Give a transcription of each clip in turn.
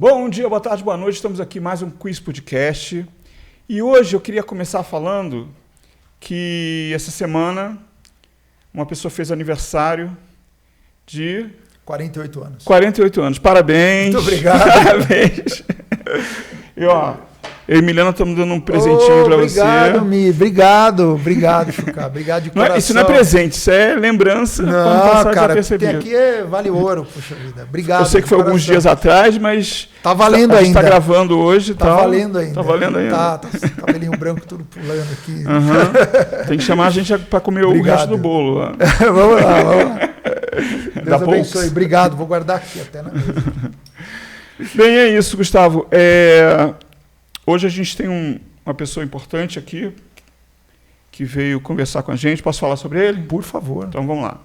Bom dia, boa tarde, boa noite. Estamos aqui mais um Quiz Podcast. E hoje eu queria começar falando que essa semana uma pessoa fez aniversário de 48 anos. 48 anos. Parabéns. Muito obrigado. Parabéns. E ó, eu e Milena estamos dando um presentinho para você. Obrigado, Mi. Obrigado, Chucá. Obrigado de coração. Isso não é presente, isso é lembrança. Não, cara, porque aqui vale ouro, puxa vida. Obrigado. Eu sei que foi alguns dias atrás, mas tá valendo a gente ainda. Tá gravando hoje. Tá valendo ainda. Tá valendo ainda. Tá cabelinho branco tudo pulando aqui. Uhum. Tem que chamar a gente para comer o resto do bolo. Lá. Vamos lá. Deus abençoe. Obrigado, vou guardar aqui até na mesa. Bem, é isso, Gustavo. Hoje a gente tem uma pessoa importante aqui que veio conversar com a gente. Posso falar sobre ele? Por favor. Então vamos lá.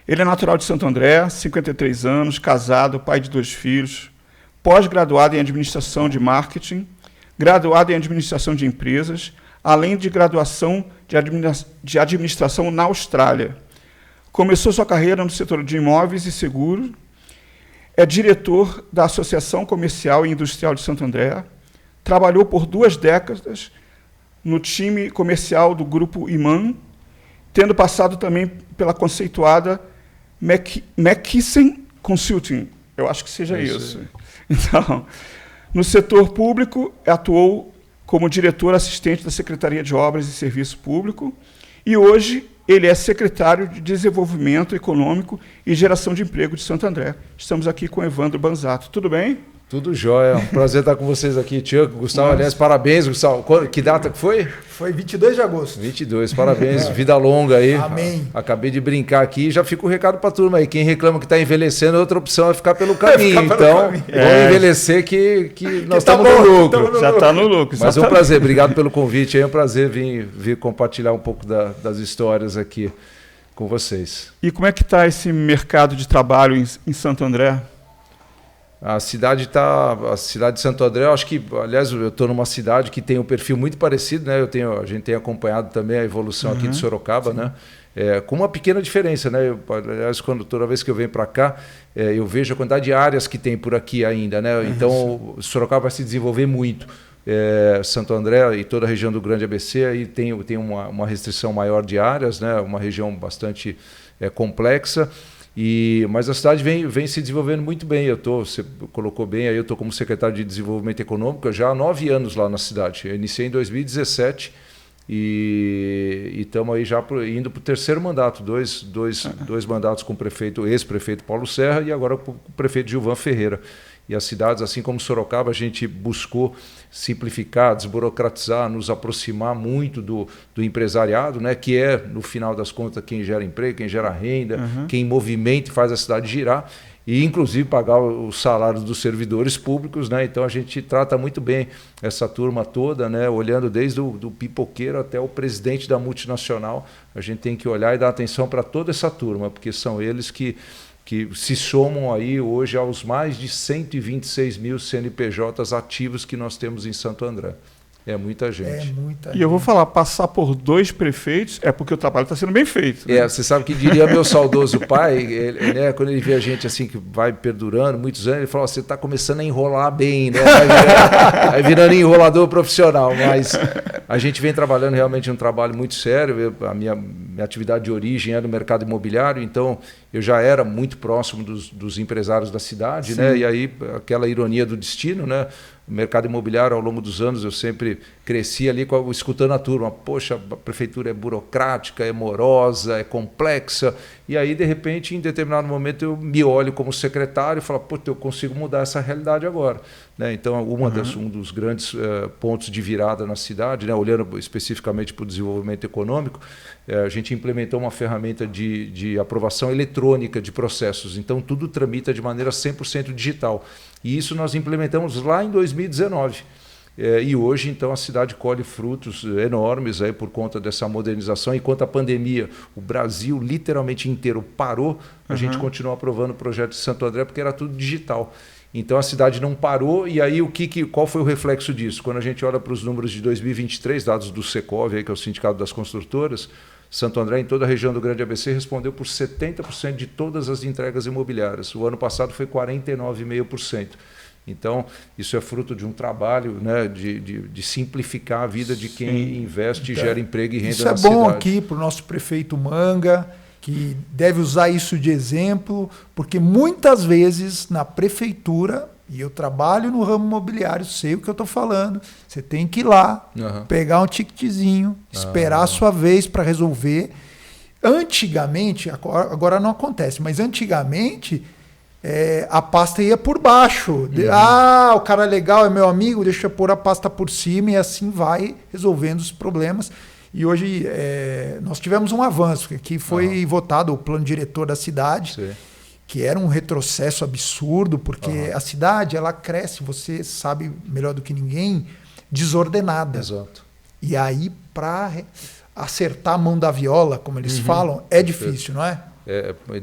Ele é natural de Santo André, 53 anos, casado, pai de 2 filhos, pós-graduado em administração de marketing, graduado em administração de empresas, além de graduação de administração na Austrália. Começou sua carreira no setor de imóveis e seguros. É diretor da Associação Comercial e Industrial de Santo André. Trabalhou por 2 décadas no time comercial do Grupo Iman, tendo passado também pela conceituada McKinsey Consulting. Eu acho que seja isso. Então, no setor público, atuou como diretor assistente da Secretaria de Obras e Serviço Público e hoje ele é secretário de Desenvolvimento Econômico e Geração de Emprego de Santo André. Estamos aqui com Evandro Banzato. Tudo bem? Tudo jóia. Um prazer estar com vocês aqui, Tiago. Gustavo, aliás, parabéns, Gustavo. Que data que foi? Foi 22 de agosto. 22, parabéns. Vida longa aí. Amém. Acabei de brincar aqui e já fica o recado para a turma aí. Quem reclama que está envelhecendo, outra opção é ficar pelo caminho. Então, vamos envelhecer que nós estamos no lucro. Já está no lucro. Mas é um prazer. Obrigado pelo convite. É um prazer vir compartilhar um pouco das histórias aqui com vocês. E como é que está esse mercado de trabalho em Santo André? A cidade de Santo André, eu acho que, aliás, eu estou numa cidade que tem um perfil muito parecido, né? A gente tem acompanhado também a evolução aqui de Sorocaba, né? Com uma pequena diferença, né? Aliás, toda vez que eu venho para cá, eu vejo a quantidade de áreas que tem por aqui ainda, né? Então, Sorocaba vai se desenvolver muito. Santo André e toda a região do Grande ABC aí tem uma restrição maior de áreas, né? Uma região bastante complexa. Mas a cidade vem se desenvolvendo muito bem. Você colocou bem, aí eu estou como secretário de Desenvolvimento Econômico já há 9 anos lá na cidade. Eu iniciei em 2017 e estamos aí já indo para o 3º mandato, dois mandatos com o ex-prefeito Paulo Serra e agora com o prefeito Gilvan Ferreira. E as cidades, assim como Sorocaba, a gente buscou simplificar, desburocratizar, nos aproximar muito do empresariado, né, que é, no final das contas, quem gera emprego, quem gera renda, quem movimenta e faz a cidade girar, e inclusive pagar os salários dos servidores públicos, né? Então a gente trata muito bem essa turma toda, né? Olhando desde o pipoqueiro até o presidente da multinacional. A gente tem que olhar e dar atenção para toda essa turma, porque são eles que se somam aí hoje aos mais de 126 mil CNPJs ativos que nós temos em Santo André. É muita gente. E eu vou falar, passar por 2 prefeitos é porque o trabalho está sendo bem feito. Né? Você sabe que diria meu saudoso pai, né, quando ele vê a gente assim que vai perdurando muitos anos, ele fala, você está começando a enrolar bem, né? Vai virando enrolador profissional, mas a gente vem trabalhando realmente um trabalho muito sério. A minha atividade de origem é no mercado imobiliário, então eu já era muito próximo dos empresários da cidade, né? E aí aquela ironia do destino, né? O mercado imobiliário, ao longo dos anos, eu sempre cresci ali escutando a turma. Poxa, a prefeitura é burocrática, é morosa, é complexa. E aí, de repente, em determinado momento, eu me olho como secretário e falo, eu consigo mudar essa realidade agora. Né? Então, um dos grandes pontos de virada na cidade, né? Olhando especificamente para o desenvolvimento econômico, a gente implementou uma ferramenta de aprovação eletrônica de processos. Então, tudo tramita de maneira 100% digital. E isso nós implementamos lá em 2019. E hoje, então, a cidade colhe frutos enormes aí por conta dessa modernização. Enquanto a pandemia, o Brasil literalmente inteiro parou, a gente continua aprovando o projeto de Santo André porque era tudo digital. Então a cidade não parou, e aí qual foi o reflexo disso? Quando a gente olha para os números de 2023, dados do Secov, aí, que é o Sindicato das Construtoras, Santo André, em toda a região do Grande ABC, respondeu por 70% de todas as entregas imobiliárias. O ano passado foi 49,5%. Então, isso é fruto de um trabalho, né, de simplificar a vida de quem investe e gera emprego e renda na cidade. Isso é bom aqui para o nosso prefeito Manga, que deve usar isso de exemplo, porque muitas vezes na prefeitura, e eu trabalho no ramo imobiliário, sei o que eu estou falando, você tem que ir lá, pegar um ticketzinho, esperar a sua vez para resolver. Antigamente, agora não acontece, mas antigamente a pasta ia por baixo. O cara legal, é meu amigo, deixa eu pôr a pasta por cima, e assim vai resolvendo os problemas. E hoje nós tivemos um avanço, que foi votado o plano diretor da cidade, sim, que era um retrocesso absurdo, porque a cidade ela cresce, você sabe melhor do que ninguém, desordenada. Exato. E aí, para acertar a mão da viola, como eles falam, é difícil, não é?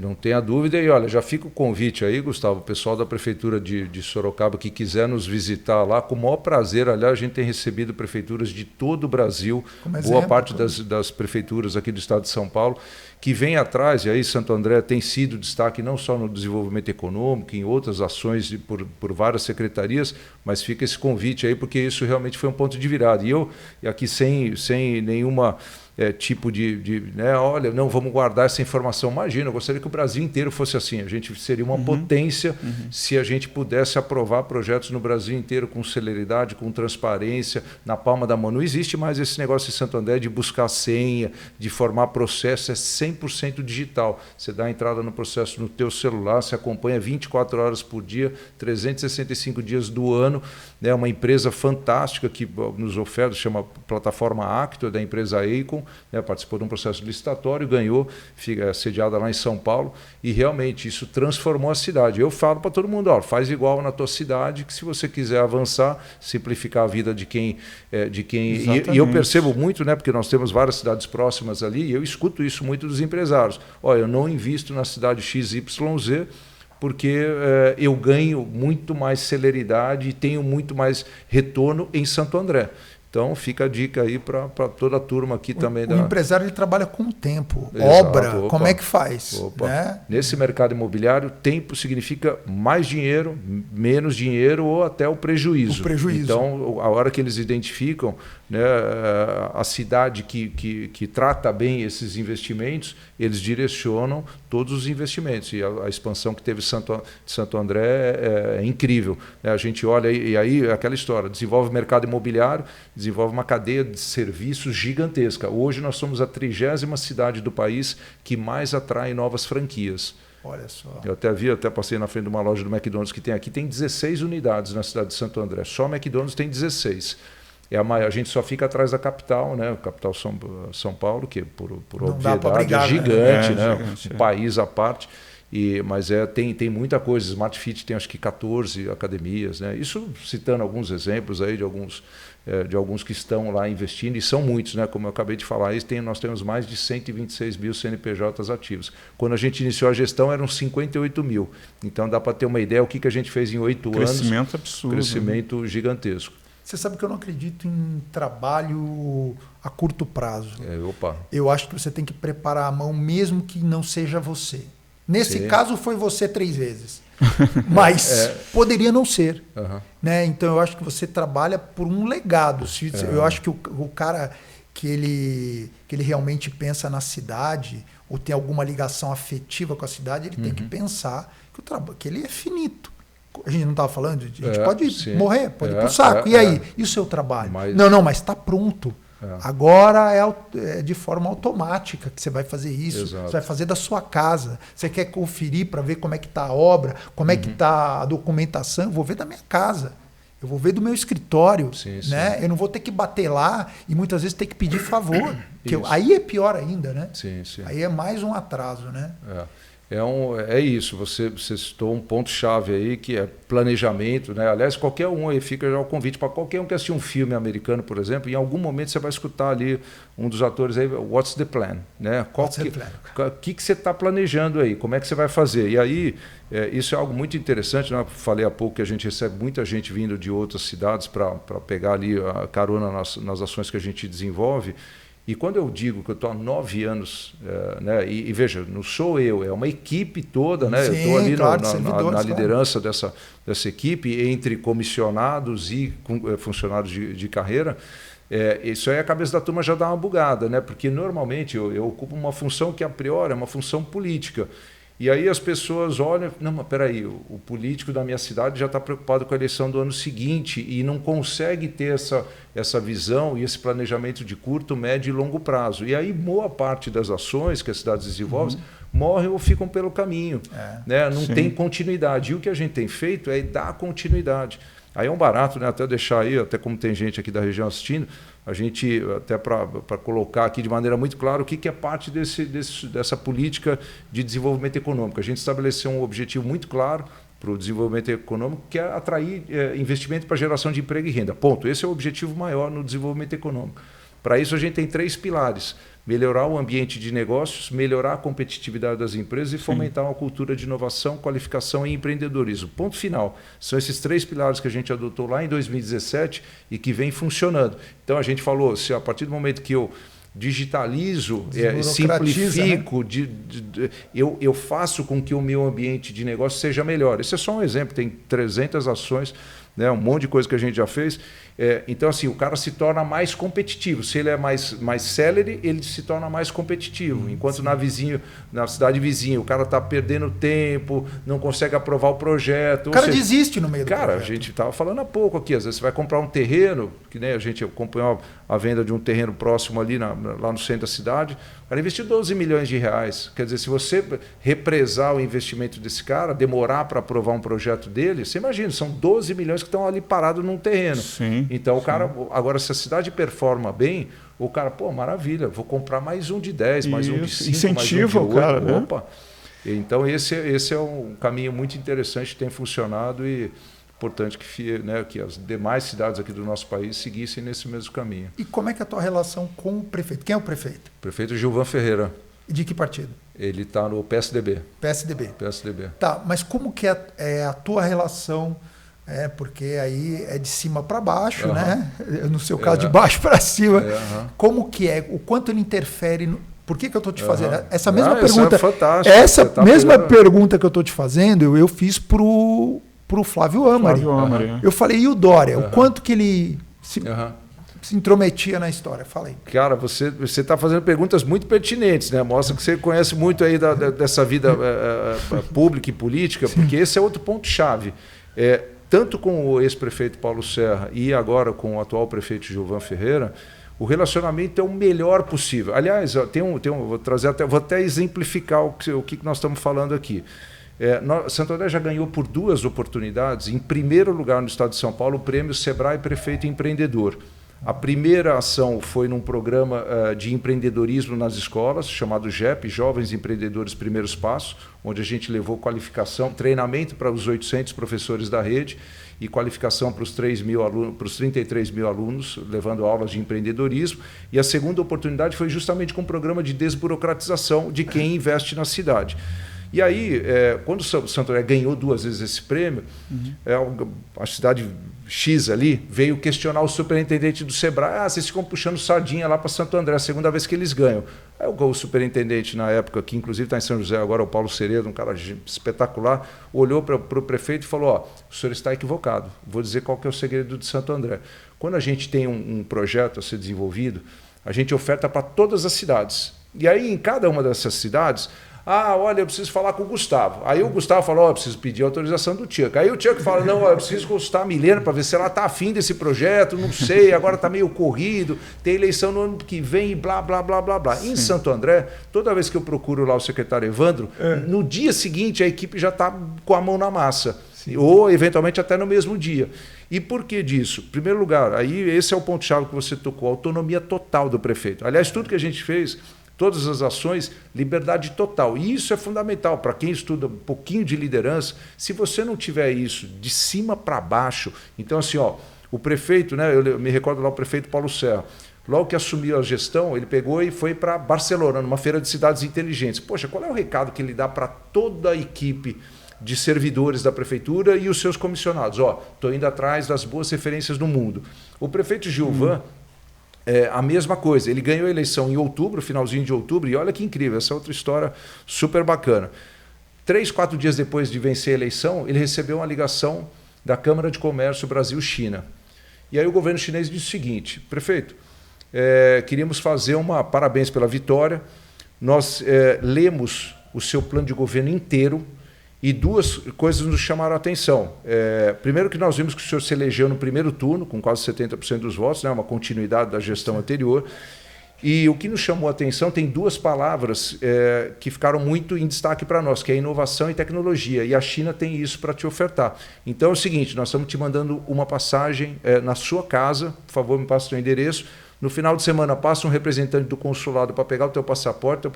Não tenha dúvida. E olha, já fica o convite aí, Gustavo, o pessoal da Prefeitura de Sorocaba que quiser nos visitar lá, com o maior prazer. Aliás, a gente tem recebido prefeituras de todo o Brasil, boa parte das prefeituras aqui do estado de São Paulo, que vem atrás, e aí Santo André tem sido destaque não só no desenvolvimento econômico, em outras ações por várias secretarias, mas fica esse convite aí, porque isso realmente foi um ponto de virada. E eu, aqui sem nenhuma tipo né, olha, não, vamos guardar essa informação. Imagina, eu gostaria que o Brasil inteiro fosse assim. A gente seria uma potência se a gente pudesse aprovar projetos no Brasil inteiro com celeridade, com transparência, na palma da mão. Não existe mais esse negócio em Santo André de buscar senha, de formar processo, é 100% digital. Você dá a entrada no processo no teu celular, você acompanha 24 horas por dia, 365 dias do ano. É uma empresa fantástica que nos oferece, chama Plataforma Acto, da empresa Eicon, né, participou de um processo licitatório, ganhou, fica sediada lá em São Paulo, e realmente isso transformou a cidade. Eu falo para todo mundo, faz igual na tua cidade, que se você quiser avançar, simplificar a vida de quem... E eu percebo muito, né, porque nós temos várias cidades próximas ali, e eu escuto isso muito dos empresários. Eu não invisto na cidade XYZ, porque eu ganho muito mais celeridade e tenho muito mais retorno em Santo André. Então, fica a dica aí para toda a turma aqui também. O empresário ele trabalha com tempo, obra, como é que faz? Né? Nesse mercado imobiliário, tempo significa mais dinheiro, menos dinheiro ou até o prejuízo. Então, a hora que eles identificam, né, a cidade que trata bem esses investimentos, eles direcionam todos os investimentos. E a expansão que teve Santo André é incrível. A gente olha, e aí aquela história, desenvolve mercado imobiliário, desenvolve uma cadeia de serviços gigantesca. Hoje nós somos a 30ª cidade do país que mais atrai novas franquias. Olha só. Eu até passei na frente de uma loja do McDonald's que tem aqui, tem 16 unidades na cidade de Santo André. Só o McDonald's tem 16. A gente só fica atrás da capital, né? Capital São Paulo, que por obviedade é gigante, né? Um país à parte. Mas tem muita coisa. Smart Fit tem acho que 14 academias, né? Isso citando alguns exemplos aí de alguns que estão lá investindo, e são muitos, né? Como eu acabei de falar, nós temos mais de 126 mil CNPJs ativos. Quando a gente iniciou a gestão eram 58 mil. Então dá para ter uma ideia o que a gente fez em 8 anos. Crescimento absurdo. Crescimento gigantesco. Você sabe que eu não acredito em trabalho a curto prazo. Opa. Eu acho que você tem que preparar a mão mesmo que não seja você. Nesse caso foi você 3 vezes. Mas poderia não ser. Né? Então eu acho que você trabalha por um legado. Eu acho que o cara que ele realmente pensa na cidade ou tem alguma ligação afetiva com a cidade, ele tem que pensar que ele é finito. A gente não estava falando, a gente pode morrer, pode ir para o saco. E aí? E o seu trabalho? Mas está pronto. Agora é de forma automática que você vai fazer isso. Exato. Você vai fazer da sua casa. Você quer conferir para ver como é que está a obra, como é que está a documentação. Eu vou ver da minha casa. Eu vou ver do meu escritório. Né? Eu não vou ter que bater lá e muitas vezes ter que pedir favor. Aí é pior ainda, né? Aí é mais um atraso, né? É isso, você citou um ponto-chave aí, que é planejamento, né? Aliás, qualquer um aí, fica já o convite para qualquer um que assistir um filme americano, por exemplo, em algum momento você vai escutar ali um dos atores aí, what's the plan? Né? O que você está planejando aí? Como é que você vai fazer? E aí, isso é algo muito interessante, né? Falei há pouco que a gente recebe muita gente vindo de outras cidades para pegar ali a carona nas ações que a gente desenvolve. E quando eu digo que eu estou há 9 anos, né, e veja, não sou eu, é uma equipe toda, né? Sim, eu estou ali claro, na liderança dessa equipe, entre comissionados e funcionários de carreira. Isso aí a cabeça da turma já dá uma bugada, né? Porque normalmente eu ocupo uma função que a priori é uma função política. E aí as pessoas olham, não, mas peraí, o político da minha cidade já está preocupado com a eleição do ano seguinte e não consegue ter essa visão e esse planejamento de curto, médio e longo prazo. E aí boa parte das ações que as cidades desenvolvem morrem ou ficam pelo caminho. Né? Não tem continuidade. E o que a gente tem feito é dar continuidade. Aí é um barato, né? Até deixar aí, até como tem gente aqui da região assistindo, a gente, até para colocar aqui de maneira muito clara o que é parte dessa política de desenvolvimento econômico. A gente estabeleceu um objetivo muito claro para o desenvolvimento econômico, que é atrair investimento para geração de emprego e renda. Ponto. Esse é o objetivo maior no desenvolvimento econômico. Para isso, a gente tem 3 pilares. Melhorar o ambiente de negócios, melhorar a competitividade das empresas e fomentar uma cultura de inovação, qualificação e empreendedorismo. Ponto final. São esses 3 pilares que a gente adotou lá em 2017 e que vem funcionando. Então, a gente falou, se a partir do momento que eu digitalizo, simplifico, né? Eu faço com que o meu ambiente de negócio seja melhor. Esse é só um exemplo, tem 300 ações, né? Um monte de coisa que a gente já fez. Então, assim, o cara se torna mais competitivo. Se ele é mais célere, ele se torna mais competitivo. Enquanto na cidade vizinha, o cara está perdendo tempo, não consegue aprovar o projeto. O cara desiste no meio do projeto. Cara, a gente estava falando há pouco aqui, às vezes você vai comprar um terreno, que nem a gente acompanhou a venda de um terreno próximo ali, lá no centro da cidade, o cara investiu 12 milhões de reais. Quer dizer, se você represar o investimento desse cara, demorar para aprovar um projeto dele, você imagina, são 12 milhões que estão ali parados num terreno. Sim. Então, o cara, agora, se a cidade performa bem, o cara, pô, maravilha, vou comprar mais um de 10, mais um de 5, incentiva mais um de 8. O cara, opa. Né? Então, esse é um caminho muito interessante que tem funcionado e importante que as demais cidades aqui do nosso país seguissem nesse mesmo caminho. E como é que é a tua relação com o prefeito? Quem é o prefeito? O prefeito Gilvan Ferreira. E de que partido? Ele está no PSDB. PSDB. PSDB. Tá, mas como que é a tua relação... porque aí é de cima para baixo, né? No seu caso, de baixo para cima. Como que é? O quanto ele interfere? Por que eu estou te fazendo? Essa mesma pergunta. Essa mesma pergunta que eu estou te fazendo, eu fiz pro Flávio Amari. Eu falei, e o Dória? O quanto que ele se intrometia na história? Fala aí. Cara, você está fazendo perguntas muito pertinentes, né? Mostra que você conhece muito aí dessa vida pública e política, porque esse é outro ponto-chave. Tanto com o ex-prefeito Paulo Serra e agora com o atual prefeito Gilvan Ferreira, o relacionamento é o melhor possível. Aliás, vou até exemplificar o que nós estamos falando aqui. Santo André já ganhou por 2 oportunidades, em primeiro lugar no estado de São Paulo, o prêmio Sebrae Prefeito Empreendedor. A primeira ação foi num programa de empreendedorismo nas escolas, chamado JEP, Jovens Empreendedores Primeiros Passos, onde a gente levou qualificação, treinamento para os 800 professores da rede e qualificação para os 33 mil alunos, levando aulas de empreendedorismo. E a segunda oportunidade foi justamente com um programa de desburocratização de quem investe na cidade. E aí, quando o Santo André ganhou 2 vezes esse prêmio, a cidade X ali veio questionar o superintendente do Sebrae. Vocês ficam puxando sardinha lá para Santo André, a segunda vez que eles ganham. Aí o superintendente, na época, que inclusive está em São José agora, o Paulo Ceredo, um cara espetacular, olhou para o prefeito e falou, o senhor está equivocado, vou dizer qual que é o segredo de Santo André. Quando a gente tem um projeto a ser desenvolvido, a gente oferta para todas as cidades. E aí, em cada uma dessas cidades... olha, eu preciso falar com o Gustavo. Aí o Gustavo falou, eu preciso pedir autorização do Tchuck. Aí o Tchuck fala, não, eu preciso consultar a Milena para ver se ela está afim desse projeto, não sei, agora está meio corrido, tem eleição no ano que vem e blá, blá, blá, blá, blá. Em Santo André, toda vez que eu procuro lá o secretário Evandro, no dia seguinte a equipe já está com a mão na massa. Sim. Ou eventualmente até no mesmo dia. E por que disso? Em primeiro lugar, aí esse é o ponto-chave que você tocou, a autonomia total do prefeito. Aliás, tudo que a gente fez... Todas as ações, liberdade total. E isso é fundamental para quem estuda um pouquinho de liderança. Se você não tiver isso de cima para baixo... Então, assim, o prefeito, né, eu me recordo lá o prefeito Paulo Serra, logo que assumiu a gestão, ele pegou e foi para Barcelona, numa feira de cidades inteligentes. Poxa, qual é o recado que ele dá para toda a equipe de servidores da prefeitura e os seus comissionados? Estou indo atrás das boas referências do mundo. O prefeito Gilvan... a mesma coisa. Ele ganhou a eleição em outubro, finalzinho de outubro, e olha que incrível, essa é outra história super bacana. 3, 4 dias depois de vencer a eleição, ele recebeu uma ligação da Câmara de Comércio Brasil-China. E aí o governo chinês disse o seguinte: prefeito, queríamos fazer parabéns pela vitória, nós lemos o seu plano de governo inteiro e 2 coisas nos chamaram a atenção. Primeiro, que nós vimos que o senhor se elegeu no primeiro turno, com quase 70% dos votos, né, uma continuidade da gestão anterior. E o que nos chamou a atenção, tem 2 palavras que ficaram muito em destaque para nós, que é inovação e tecnologia. E a China tem isso para te ofertar. Então é o seguinte, nós estamos te mandando uma passagem na sua casa, por favor, me passe o seu endereço. No final de semana, passa um representante do consulado para pegar o teu passaporte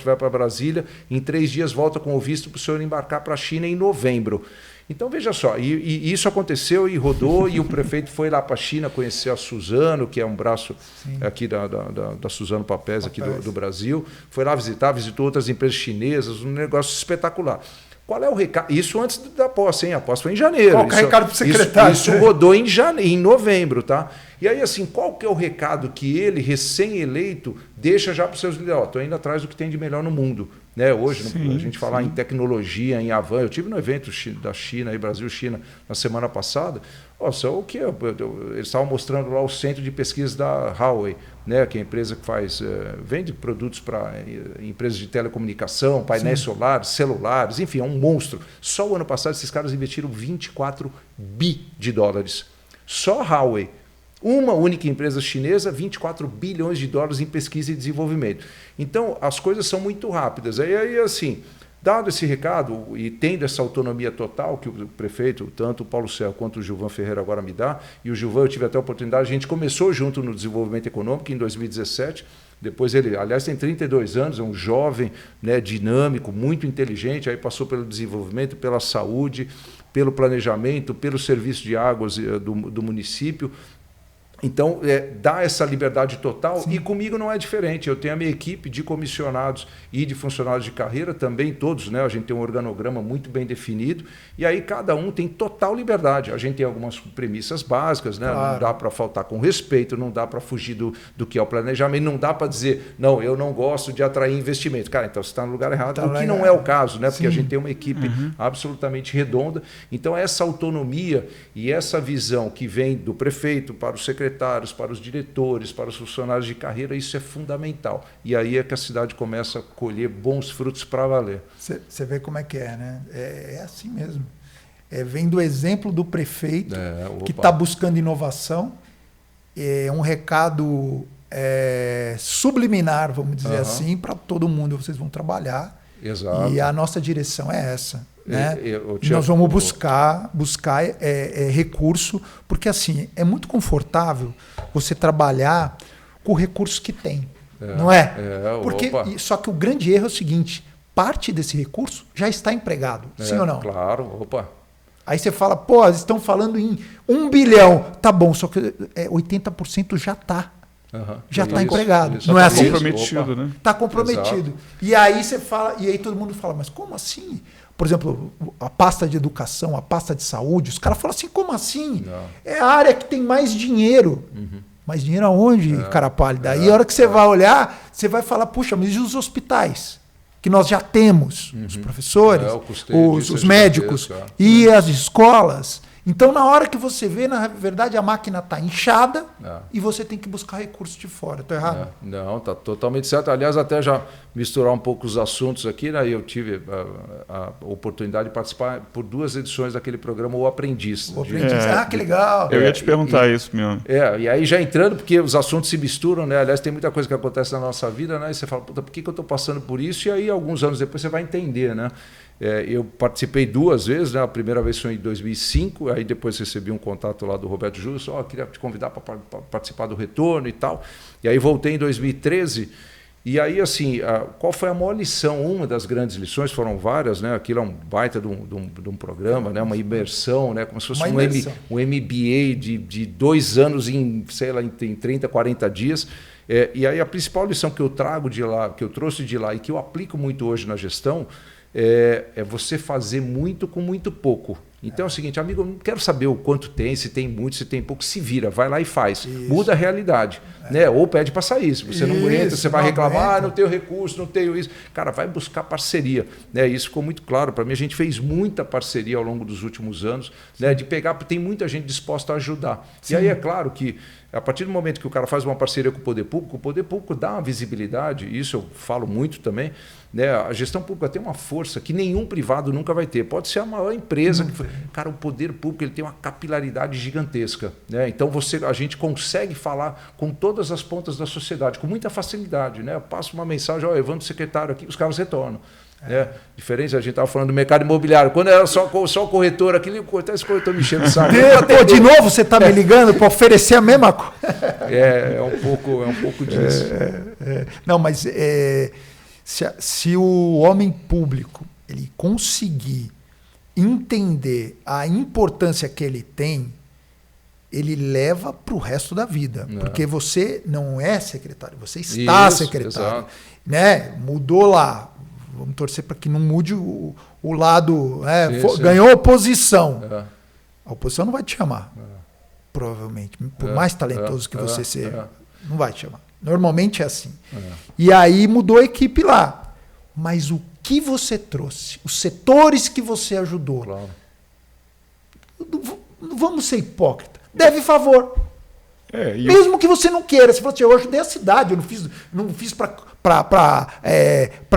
vai para Brasília, em 3 dias volta com o visto para o senhor embarcar para a China em novembro. Então, veja só, e isso aconteceu e rodou, e o prefeito foi lá para a China conhecer a Suzano, que é um braço aqui da Suzano Papés aqui do Brasil, foi lá visitou outras empresas chinesas, um negócio espetacular. Qual é o recado? Isso antes da posse, hein? A posse foi em janeiro. Qual é o recado para o secretário? Isso rodou em novembro, tá? E aí, assim, qual que é o recado que ele, recém-eleito, deixa já para os seus líderes? Estou indo atrás do que tem de melhor no mundo. Né? Hoje, a gente falar em tecnologia, em avanço. Eu tive no evento da China, Brasil-China, na semana passada. Só o que eles estavam mostrando lá o centro de pesquisa da Huawei, né? Que é a empresa que vende produtos para empresas de telecomunicação, painéis solares, celulares, enfim, é um monstro. Só o ano passado esses caras investiram 24 bi de dólares. Só a Huawei. Uma única empresa chinesa, 24 bilhões de dólares em pesquisa e desenvolvimento. Então, as coisas são muito rápidas. Aí assim, dado esse recado e tendo essa autonomia total que o prefeito, tanto o Paulo Céu quanto o Gilvan Ferreira agora me dá, e o Gilvan eu tive até a oportunidade, a gente começou junto no desenvolvimento econômico em 2017, depois ele, aliás, tem 32 anos, é um jovem, né, dinâmico, muito inteligente, aí passou pelo desenvolvimento, pela saúde, pelo planejamento, pelo serviço de águas do município. Então, dá essa liberdade total. Sim. E comigo não é diferente. Eu tenho a minha equipe de comissionados e de funcionários de carreira, também todos, né? A gente tem um organograma muito bem definido, e aí cada um tem total liberdade. A gente tem algumas premissas básicas, né? Claro. Não dá para faltar com respeito, não dá para fugir do que é o planejamento, não dá para dizer, não, eu não gosto de atrair investimento. Cara, então você está no lugar errado. O que não é o caso, né? Porque a gente tem uma equipe absolutamente redonda. Então, essa autonomia e essa visão que vem do prefeito para o secretário, para os diretores, para os funcionários de carreira, isso é fundamental. E aí é que a cidade começa a colher bons frutos para valer. Você vê como é que é, né? É assim mesmo. Vem do exemplo do prefeito, que está buscando inovação. É um recado subliminar, vamos dizer assim, para todo mundo. Vocês vão trabalhar. Exato. E a nossa direção é essa. Né? Nós vamos buscar recurso, porque assim é muito confortável você trabalhar com o recurso que tem, não é? Porque só que o grande erro é o seguinte: parte desse recurso já está empregado, sim ou não? Claro, Aí você fala, pô, eles estão falando em 1 bilhão, tá bom, só que 80% já está. Já está empregado. Isso, não é assim? Comprometido, né? Está comprometido. Exato. E aí você fala, e aí todo mundo fala, mas como assim? Por exemplo, a pasta de educação, a pasta de saúde, os caras falam assim, como assim? Não. É a área que tem mais dinheiro. Mais dinheiro aonde, cara pálida? Aí a hora que você vai olhar, você vai falar, puxa, mas e os hospitais? Que nós já temos, os professores, os médicos e as escolas. Então, na hora que você vê, na verdade, a máquina está inchada e você tem que buscar recursos de fora. Estou errado? Não, está totalmente certo. Aliás, até já misturar um pouco os assuntos aqui, né? Eu tive a oportunidade de participar por 2 edições daquele programa O Aprendiz. O Aprendiz, que legal. Eu ia te perguntar isso mesmo. E aí já entrando, porque os assuntos se misturam, né? Aliás, tem muita coisa que acontece na nossa vida, né? E você fala, puta, por que eu estou passando por isso? E aí, alguns anos depois, você vai entender, né? Eu participei 2 vezes, né? A primeira vez foi em 2005, aí depois recebi um contato lá do Roberto Júlio, queria te convidar para participar do retorno e tal. E aí voltei em 2013, e aí assim, qual foi a maior lição? Uma das grandes lições, foram várias, né? Aquilo é um baita de um programa, né? Uma imersão, né? Como se fosse um MBA de 2 anos em, sei lá, em 30, 40 dias. E aí a principal lição que eu trago de lá, que eu trouxe de lá e que eu aplico muito hoje na gestão, é você fazer muito com muito pouco. Então é o seguinte, amigo, eu não quero saber o quanto tem, se tem muito, se tem pouco, se vira, vai lá e faz. Muda a realidade. Né? Ou pede para sair. Se você não aguenta, você vai reclamar, não tenho recurso, não tenho isso. Cara, vai buscar parceria. Né? Isso ficou muito claro para mim. A gente fez muita parceria ao longo dos últimos anos, né? De pegar, porque tem muita gente disposta a ajudar. Sim. E aí é claro que a partir do momento que o cara faz uma parceria com o poder público dá uma visibilidade, isso eu falo muito também, né? A gestão pública tem uma força que nenhum privado nunca vai ter. Pode ser a maior empresa. Cara, o poder público ele tem uma capilaridade gigantesca. Né? Então a gente consegue falar com todas as pontas da sociedade, com muita facilidade. Né? Eu passo uma mensagem, ó, Evandro, secretário aqui, os caras retornam. Né? Diferente, a gente estava falando do mercado imobiliário. Quando era só corretor, esse corretor me enchendo o saco. Pô, de novo você está me ligando para oferecer a mesma coisa. É um pouco disso. Não, mas se o homem público ele conseguir entender a importância que ele tem, ele leva para o resto da vida. Porque você não é secretário, você está secretário. Exato. Né? Mudou lá. Vamos torcer para que não mude o lado. Sim. Ganhou oposição. A oposição não vai te chamar. Provavelmente. Por mais talentoso que você seja, não vai te chamar. Normalmente é assim. E aí mudou a equipe lá. Mas o que você trouxe, os setores que você ajudou, claro. Não vamos ser hipócritas. Deve favor. Mesmo que você não queira. Você falou assim, eu ajudei a cidade, eu não fiz para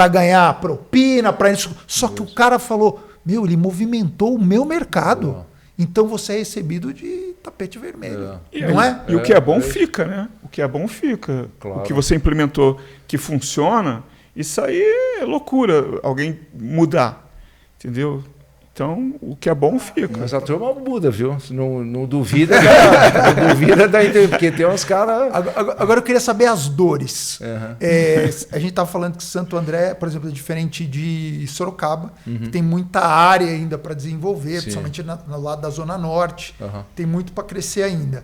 ganhar propina, para isso. Só que o cara falou, ele movimentou o meu mercado. Então você é recebido de tapete vermelho. Não é? E o que é bom fica, né? O que é bom fica. Claro. O que você implementou que funciona, isso aí é loucura, alguém mudar. Entendeu? Então, o que é bom fica. Mas a turma muda, viu? Não duvida. Não duvida porque tem uns caras... Agora eu queria saber as dores. A gente estava falando que Santo André, por exemplo, é diferente de Sorocaba, que tem muita área ainda para desenvolver, principalmente no lado da Zona Norte. Tem muito para crescer ainda.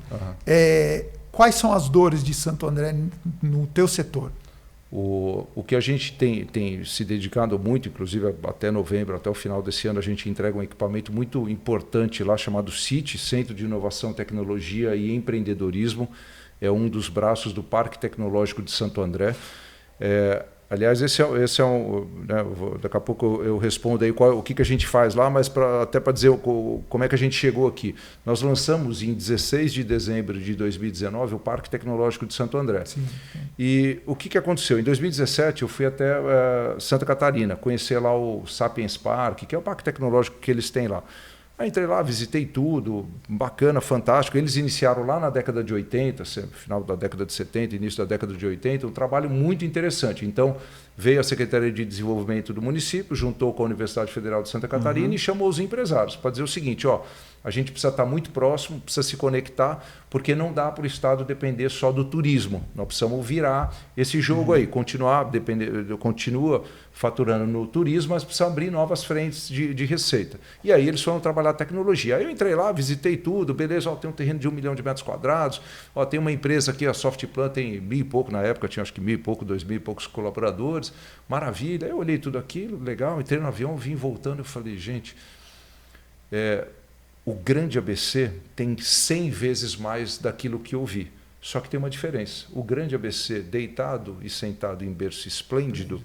Quais são as dores de Santo André no teu setor? O que a gente tem se dedicado muito, inclusive até novembro, até o final desse ano, a gente entrega um equipamento muito importante lá chamado CIT, Centro de Inovação, Tecnologia e Empreendedorismo. É um dos braços do Parque Tecnológico de Santo André. Aliás, esse é um... Né, daqui a pouco eu respondo aí o que a gente faz lá, mas até para dizer como é que a gente chegou aqui. Nós lançamos em 16 de dezembro de 2019 o Parque Tecnológico de Santo André. Sim. E o que aconteceu? Em 2017 eu fui até Santa Catarina, conhecer lá o Sapiens Park, que é o parque tecnológico que eles têm lá. Aí entrei lá, visitei tudo, bacana, fantástico. Eles iniciaram lá na década de 80, final da década de 70, início da década de 80, um trabalho muito interessante. Então, veio a Secretaria de Desenvolvimento do município, juntou com a Universidade Federal de Santa Catarina e chamou os empresários para dizer o seguinte, a gente precisa estar muito próximo, precisa se conectar, porque não dá para o Estado depender só do turismo. Nós precisamos virar esse jogo aí, continua faturando no turismo, mas precisa abrir novas frentes de receita. E aí eles foram trabalhar tecnologia. Aí eu entrei lá, visitei tudo, beleza, tem um terreno de 1 milhão de metros quadrados, tem uma empresa aqui, a Softplan, tem 1.000 e pouco, na época tinha acho que 1.000 e pouco, 2.000 e poucos colaboradores, maravilha. Aí eu olhei tudo aquilo, legal, entrei no avião, vim voltando, eu falei, gente, o grande ABC tem 100 vezes mais daquilo que eu vi. Só que tem uma diferença. O grande ABC, deitado e sentado em berço esplêndido,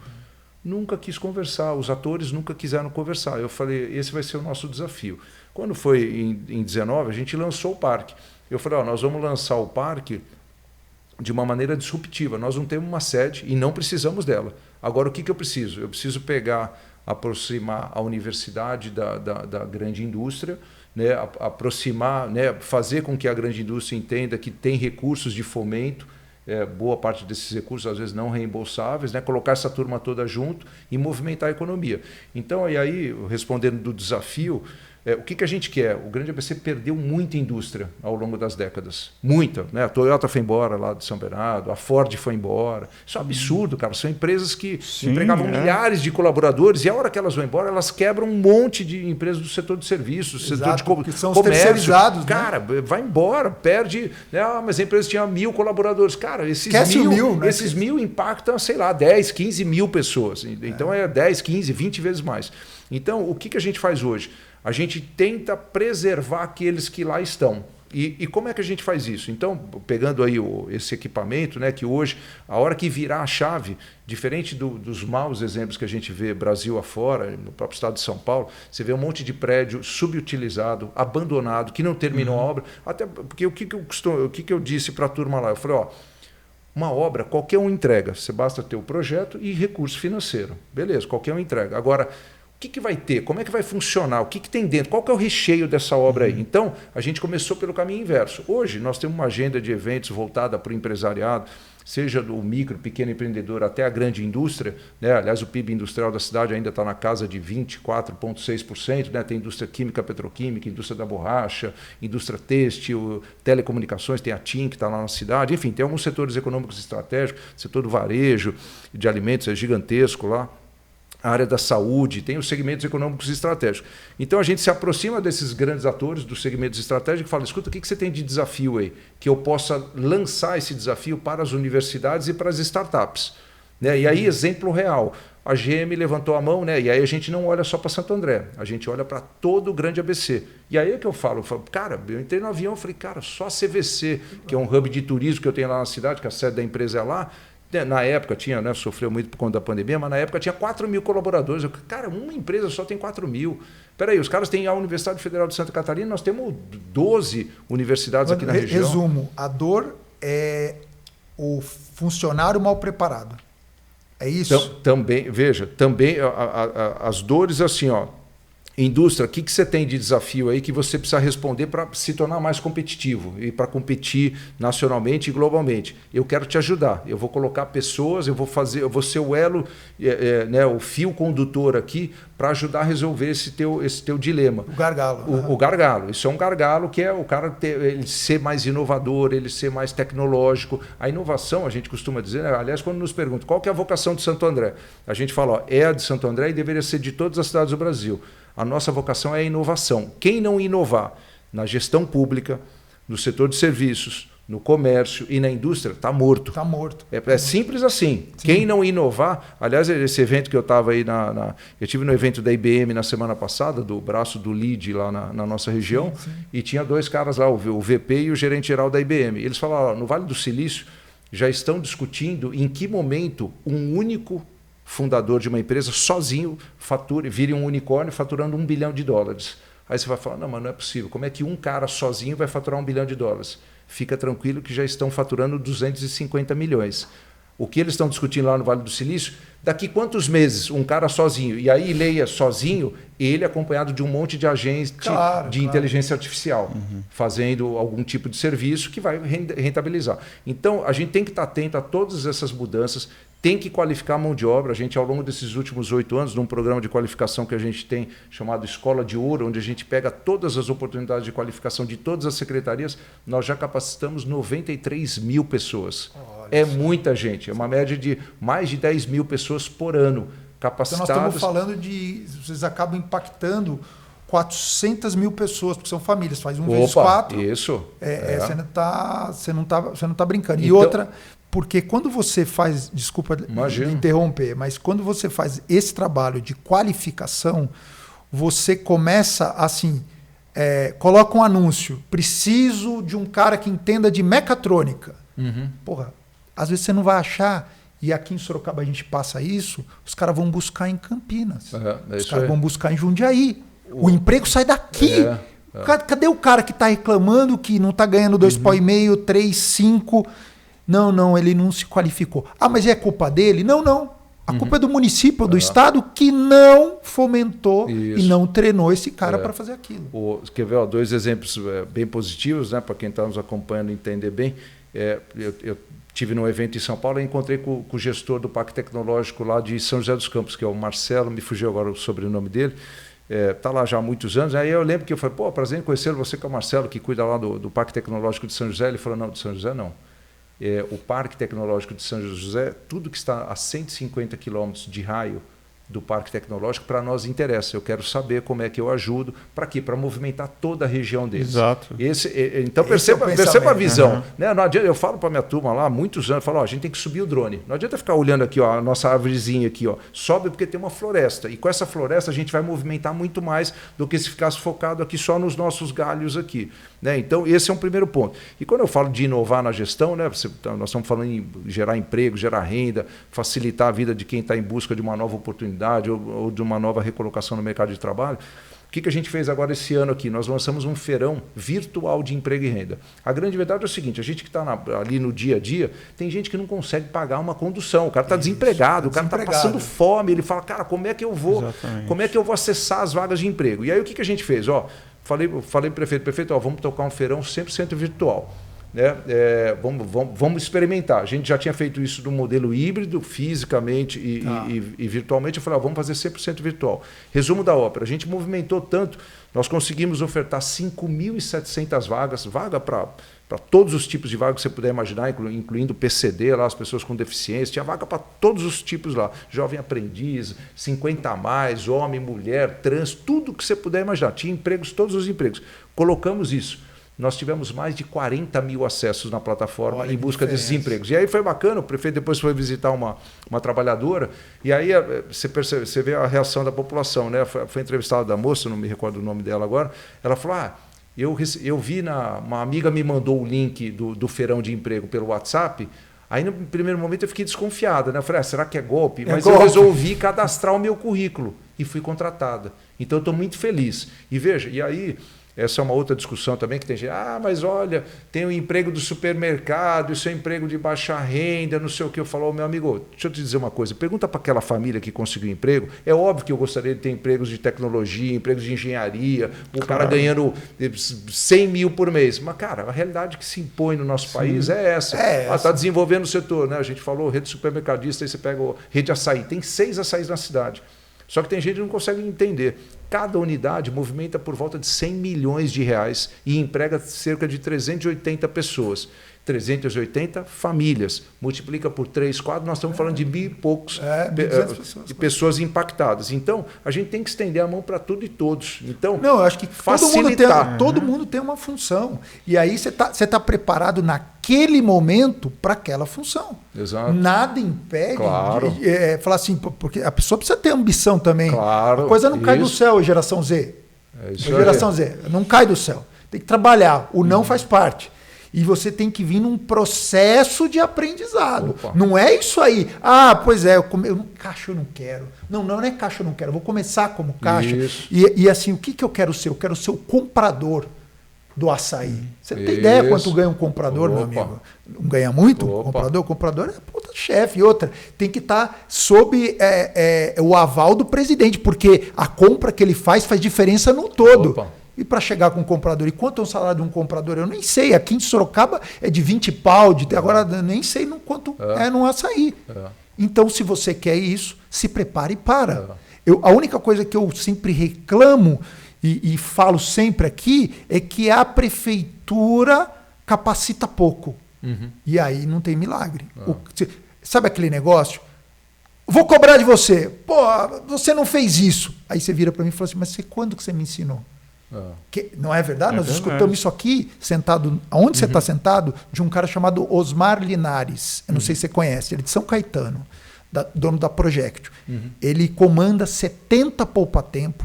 nunca quis conversar. Os atores nunca quiseram conversar. Eu falei, esse vai ser o nosso desafio. Quando foi em 19, a gente lançou o parque. Eu falei, nós vamos lançar o parque de uma maneira disruptiva. Nós não temos uma sede e não precisamos dela. Agora, o que eu preciso? Eu preciso aproximar a universidade da grande indústria, né, aproximar, né, fazer com que a grande indústria entenda que tem recursos de fomento, boa parte desses recursos às vezes não reembolsáveis, né, colocar essa turma toda junto e movimentar a economia. Então, aí respondendo do desafio, o que a gente quer? O grande ABC perdeu muita indústria ao longo das décadas. Muita. Né? A Toyota foi embora lá de São Bernardo, a Ford foi embora. Isso é um absurdo, cara. São empresas que empregavam milhares de colaboradores e a hora que elas vão embora, elas quebram um monte de empresas do setor de serviços, setor de que são os terceirizados. Cara, vai embora, perde. Né? Mas a empresa tinha 1.000 colaboradores. Cara, esses 1.000 impactam, sei lá, 10, 15 mil pessoas. Então é 10, 15, 20 vezes mais. Então, o que a gente faz hoje? a gente tenta preservar aqueles que lá estão. E como é que a gente faz isso? Então, pegando aí esse equipamento, né, que hoje, a hora que virar a chave, diferente dos maus exemplos que a gente vê Brasil afora, no próprio estado de São Paulo, você vê um monte de prédio subutilizado, abandonado, que não terminou a obra. Até porque o que eu disse para a turma lá? Eu falei, uma obra, qualquer um entrega. Você basta ter o projeto e recurso financeiro. Beleza, qualquer um entrega. Agora, o que vai ter? Como é que vai funcionar? O que tem dentro? Qual que é o recheio dessa obra aí? Então, a gente começou pelo caminho inverso. Hoje, nós temos uma agenda de eventos voltada para o empresariado, seja do micro, pequeno empreendedor até a grande indústria, né? Aliás, o PIB industrial da cidade ainda está na casa de 24,6%, né? Tem indústria química, petroquímica, indústria da borracha, indústria têxtil, telecomunicações, tem a TIM que está lá na cidade, enfim, tem alguns setores econômicos estratégicos, setor do varejo, de alimentos é gigantesco lá. A área da saúde, tem os segmentos econômicos estratégicos. Então, a gente se aproxima desses grandes atores dos segmentos estratégicos e fala, escuta, o que você tem de desafio aí? Que eu possa lançar esse desafio para as universidades e para as startups. Né? E aí, exemplo real, a GM levantou a mão, né? E aí a gente não olha só para Santo André, a gente olha para todo o grande ABC. E aí é que eu falo, cara, eu entrei no avião e falei, cara, só a CVC, que é um hub de turismo que eu tenho lá na cidade, que a sede da empresa é lá, na época tinha, né, sofreu muito por conta da pandemia, mas na época tinha 4 mil colaboradores. Cara, uma empresa só tem 4 mil. Espera aí, os caras têm a Universidade Federal de Santa Catarina, nós temos 12 universidades aqui na região. Resumo, a dor é o funcionário mal preparado. É isso? Também, veja, também as dores assim, indústria, o que você tem de desafio aí que você precisa responder para se tornar mais competitivo e para competir nacionalmente e globalmente? Eu quero te ajudar. Eu vou colocar pessoas, eu vou ser o elo, né, o fio condutor aqui para ajudar a resolver esse teu dilema. O gargalo. O gargalo. Isso é um gargalo que é o cara ele ser mais inovador, ele ser mais tecnológico. A inovação, a gente costuma dizer, né? Aliás, quando nos perguntam qual que é a vocação de Santo André, a gente fala, é a de Santo André e deveria ser de todas as cidades do Brasil. A nossa vocação é a inovação. Quem não inovar na gestão pública, no setor de serviços, no comércio e na indústria, está morto. Está morto. É simples assim. Sim. Quem não inovar... Aliás, esse evento que eu estava aí... eu estive no evento da IBM na semana passada, do braço do LEAD lá na nossa região, sim. E tinha 2 caras lá, o VP e o gerente-geral da IBM. Eles falaram, no Vale do Silício, já estão discutindo em que momento um único fundador de uma empresa sozinho vire um unicórnio faturando $1 bilhão. Aí você vai falar, não, mas não é possível. Como é que um cara sozinho vai faturar $1 bilhão? Fica tranquilo que já estão faturando 250 milhões. O que eles estão discutindo lá no Vale do Silício, daqui quantos meses um cara sozinho, e aí leia sozinho, ele acompanhado de um monte de agente de inteligência artificial, fazendo algum tipo de serviço que vai rentabilizar. Então, a gente tem que estar atento a todas essas mudanças, tem que qualificar a mão de obra. A gente, ao longo desses últimos 8 anos, num programa de qualificação que a gente tem chamado Escola de Ouro, onde a gente pega todas as oportunidades de qualificação de todas as secretarias, nós já capacitamos 93 mil pessoas. É muita gente, é uma média de mais de 10 mil pessoas por ano capacitadas. Então nós estamos falando de... Vocês acabam impactando 400 mil pessoas, porque são famílias, faz 1 vezes 4. Isso. Você não tá brincando. E então, outra... Porque quando você faz, desculpa interromper, mas quando você faz esse trabalho de qualificação, você começa assim, coloca um anúncio, preciso de um cara que entenda de mecatrônica. Porra, às vezes você não vai achar, e aqui em Sorocaba a gente passa isso, os caras vão buscar em Campinas, os caras vão buscar em Jundiaí. O emprego sai daqui. Cadê o cara que está reclamando que não está ganhando 2,5, 3, 5... Não, ele não se qualificou. Ah, mas é culpa dele? Não. A culpa é do município, do estado, que não fomentou e não treinou esse cara para fazer aquilo. Quer ver 2 exemplos bem positivos, né, para quem está nos acompanhando entender bem. Eu tive num evento em São Paulo e encontrei com o gestor do Parque Tecnológico lá de São José dos Campos, que é o Marcelo, me fugiu agora o sobrenome dele. Está lá já há muitos anos. Aí eu lembro que eu falei, prazer em conhecê-lo, você que é o Marcelo, que cuida lá do Parque Tecnológico de São José. Ele falou, não, de São José não. O Parque Tecnológico de São José, tudo que está a 150 quilômetros de raio do Parque Tecnológico, para nós interessa. Eu quero saber como é que eu ajudo. Para quê? Para movimentar toda a região deles. Exato. Então perceba a visão. Né? Não adianta, eu falo para minha turma lá há muitos anos, falo, a gente tem que subir o drone. Não adianta ficar olhando aqui, a nossa árvorezinha aqui. Sobe porque tem uma floresta. E com essa floresta a gente vai movimentar muito mais do que se ficasse focado aqui só nos nossos galhos aqui. Né? Então esse é um primeiro ponto. E quando eu falo de inovar na gestão, né, nós estamos falando em gerar emprego, gerar renda, facilitar a vida de quem está em busca de uma nova oportunidade ou de uma nova recolocação no mercado de trabalho. O que a gente fez agora esse ano aqui? Nós lançamos um feirão virtual de emprego e renda. A grande verdade é o seguinte, a gente que está ali no dia a dia, tem gente que não consegue pagar uma condução, o cara está desempregado, o cara está passando fome, ele fala, cara, como é que eu vou? Exatamente. Como é que eu vou acessar as vagas de emprego? E aí o que a gente fez? Falei para o prefeito, vamos tocar um feirão 100% virtual. Né? Vamos experimentar. A gente já tinha feito isso no modelo híbrido, fisicamente e virtualmente. Eu falei, vamos fazer 100% virtual. Resumo da ópera, a gente movimentou tanto, nós conseguimos ofertar 5.700 vagas, vaga para todos os tipos de vagas que você puder imaginar, incluindo PCD, lá, as pessoas com deficiência, tinha vaga para todos os tipos lá, jovem aprendiz, 50 a mais, homem, mulher, trans, tudo que você puder imaginar, tinha empregos, todos os empregos. Colocamos isso. Nós tivemos mais de 40 mil acessos na plataforma em busca desses empregos. E aí foi bacana, o prefeito depois foi visitar uma trabalhadora, e aí você vê a reação da população. Né? Foi entrevistada da moça, não me recordo o nome dela agora, ela falou, eu vi, uma amiga me mandou o link do feirão de emprego pelo WhatsApp, aí no primeiro momento eu fiquei desconfiada, né? Eu falei, será que é golpe? Mas eu resolvi cadastrar o meu currículo e fui contratada. Então eu estou muito feliz. E veja, e aí... Essa é uma outra discussão também que tem gente, mas olha, tem o emprego do supermercado, isso é emprego de baixa renda, não sei o que. Eu falo, meu amigo, deixa eu te dizer uma coisa, pergunta para aquela família que conseguiu emprego, é óbvio que eu gostaria de ter empregos de tecnologia, empregos de engenharia, o cara ganhando 100 mil por mês. Mas, cara, a realidade que se impõe no nosso país é essa. Está desenvolvendo o setor, né? A gente falou rede supermercadista, aí você pega rede açaí, tem 6 açaís na cidade. Só que tem gente que não consegue entender. Cada unidade movimenta por volta de 100 milhões de reais e emprega cerca de 380 pessoas. 380 famílias. Multiplica por 3, 4, nós estamos falando de 1.000 e poucos pessoas impactadas. Então, a gente tem que estender a mão para tudo e todos. Então, eu acho que facilitar. Todo mundo tem uma função. E aí você tá preparado naquele momento para aquela função. Exato. Nada impede de falar assim, porque a pessoa precisa ter ambição também. Claro, a coisa não cai do céu, geração Z. Geração Z, não cai do caiu. Tem que trabalhar. O não faz parte. E você tem que vir num processo de aprendizado. Opa. Não é isso aí. Pois é, caixa eu não quero. Não é caixa eu não quero. Eu vou começar como caixa. E assim, o que eu quero ser? Eu quero ser o comprador do açaí. Você tem ideia quanto ganha um comprador, meu amigo? Não ganha muito? O comprador é puta chefe. E outra, tem que estar sob o aval do presidente, porque a compra que ele faz diferença no todo. Opa. E para chegar com um comprador? E quanto é o salário de um comprador? Eu nem sei. Aqui em Sorocaba é de 20 pau, agora nem sei quanto é no açaí. Então, se você quer isso, se prepare para. A única coisa que eu sempre reclamo e falo sempre aqui é que a prefeitura capacita pouco. E aí não tem milagre. Sabe aquele negócio? Vou cobrar de você. Pô, você não fez isso. Aí você vira para mim e fala assim, mas quando que você me ensinou? Não é verdade? Nós escutamos isso aqui, sentado, onde você está sentado, de um cara chamado Osmar Linares. Eu não sei se você conhece, ele é de São Caetano, dono da Projectio. Ele comanda 70 poupa-tempo,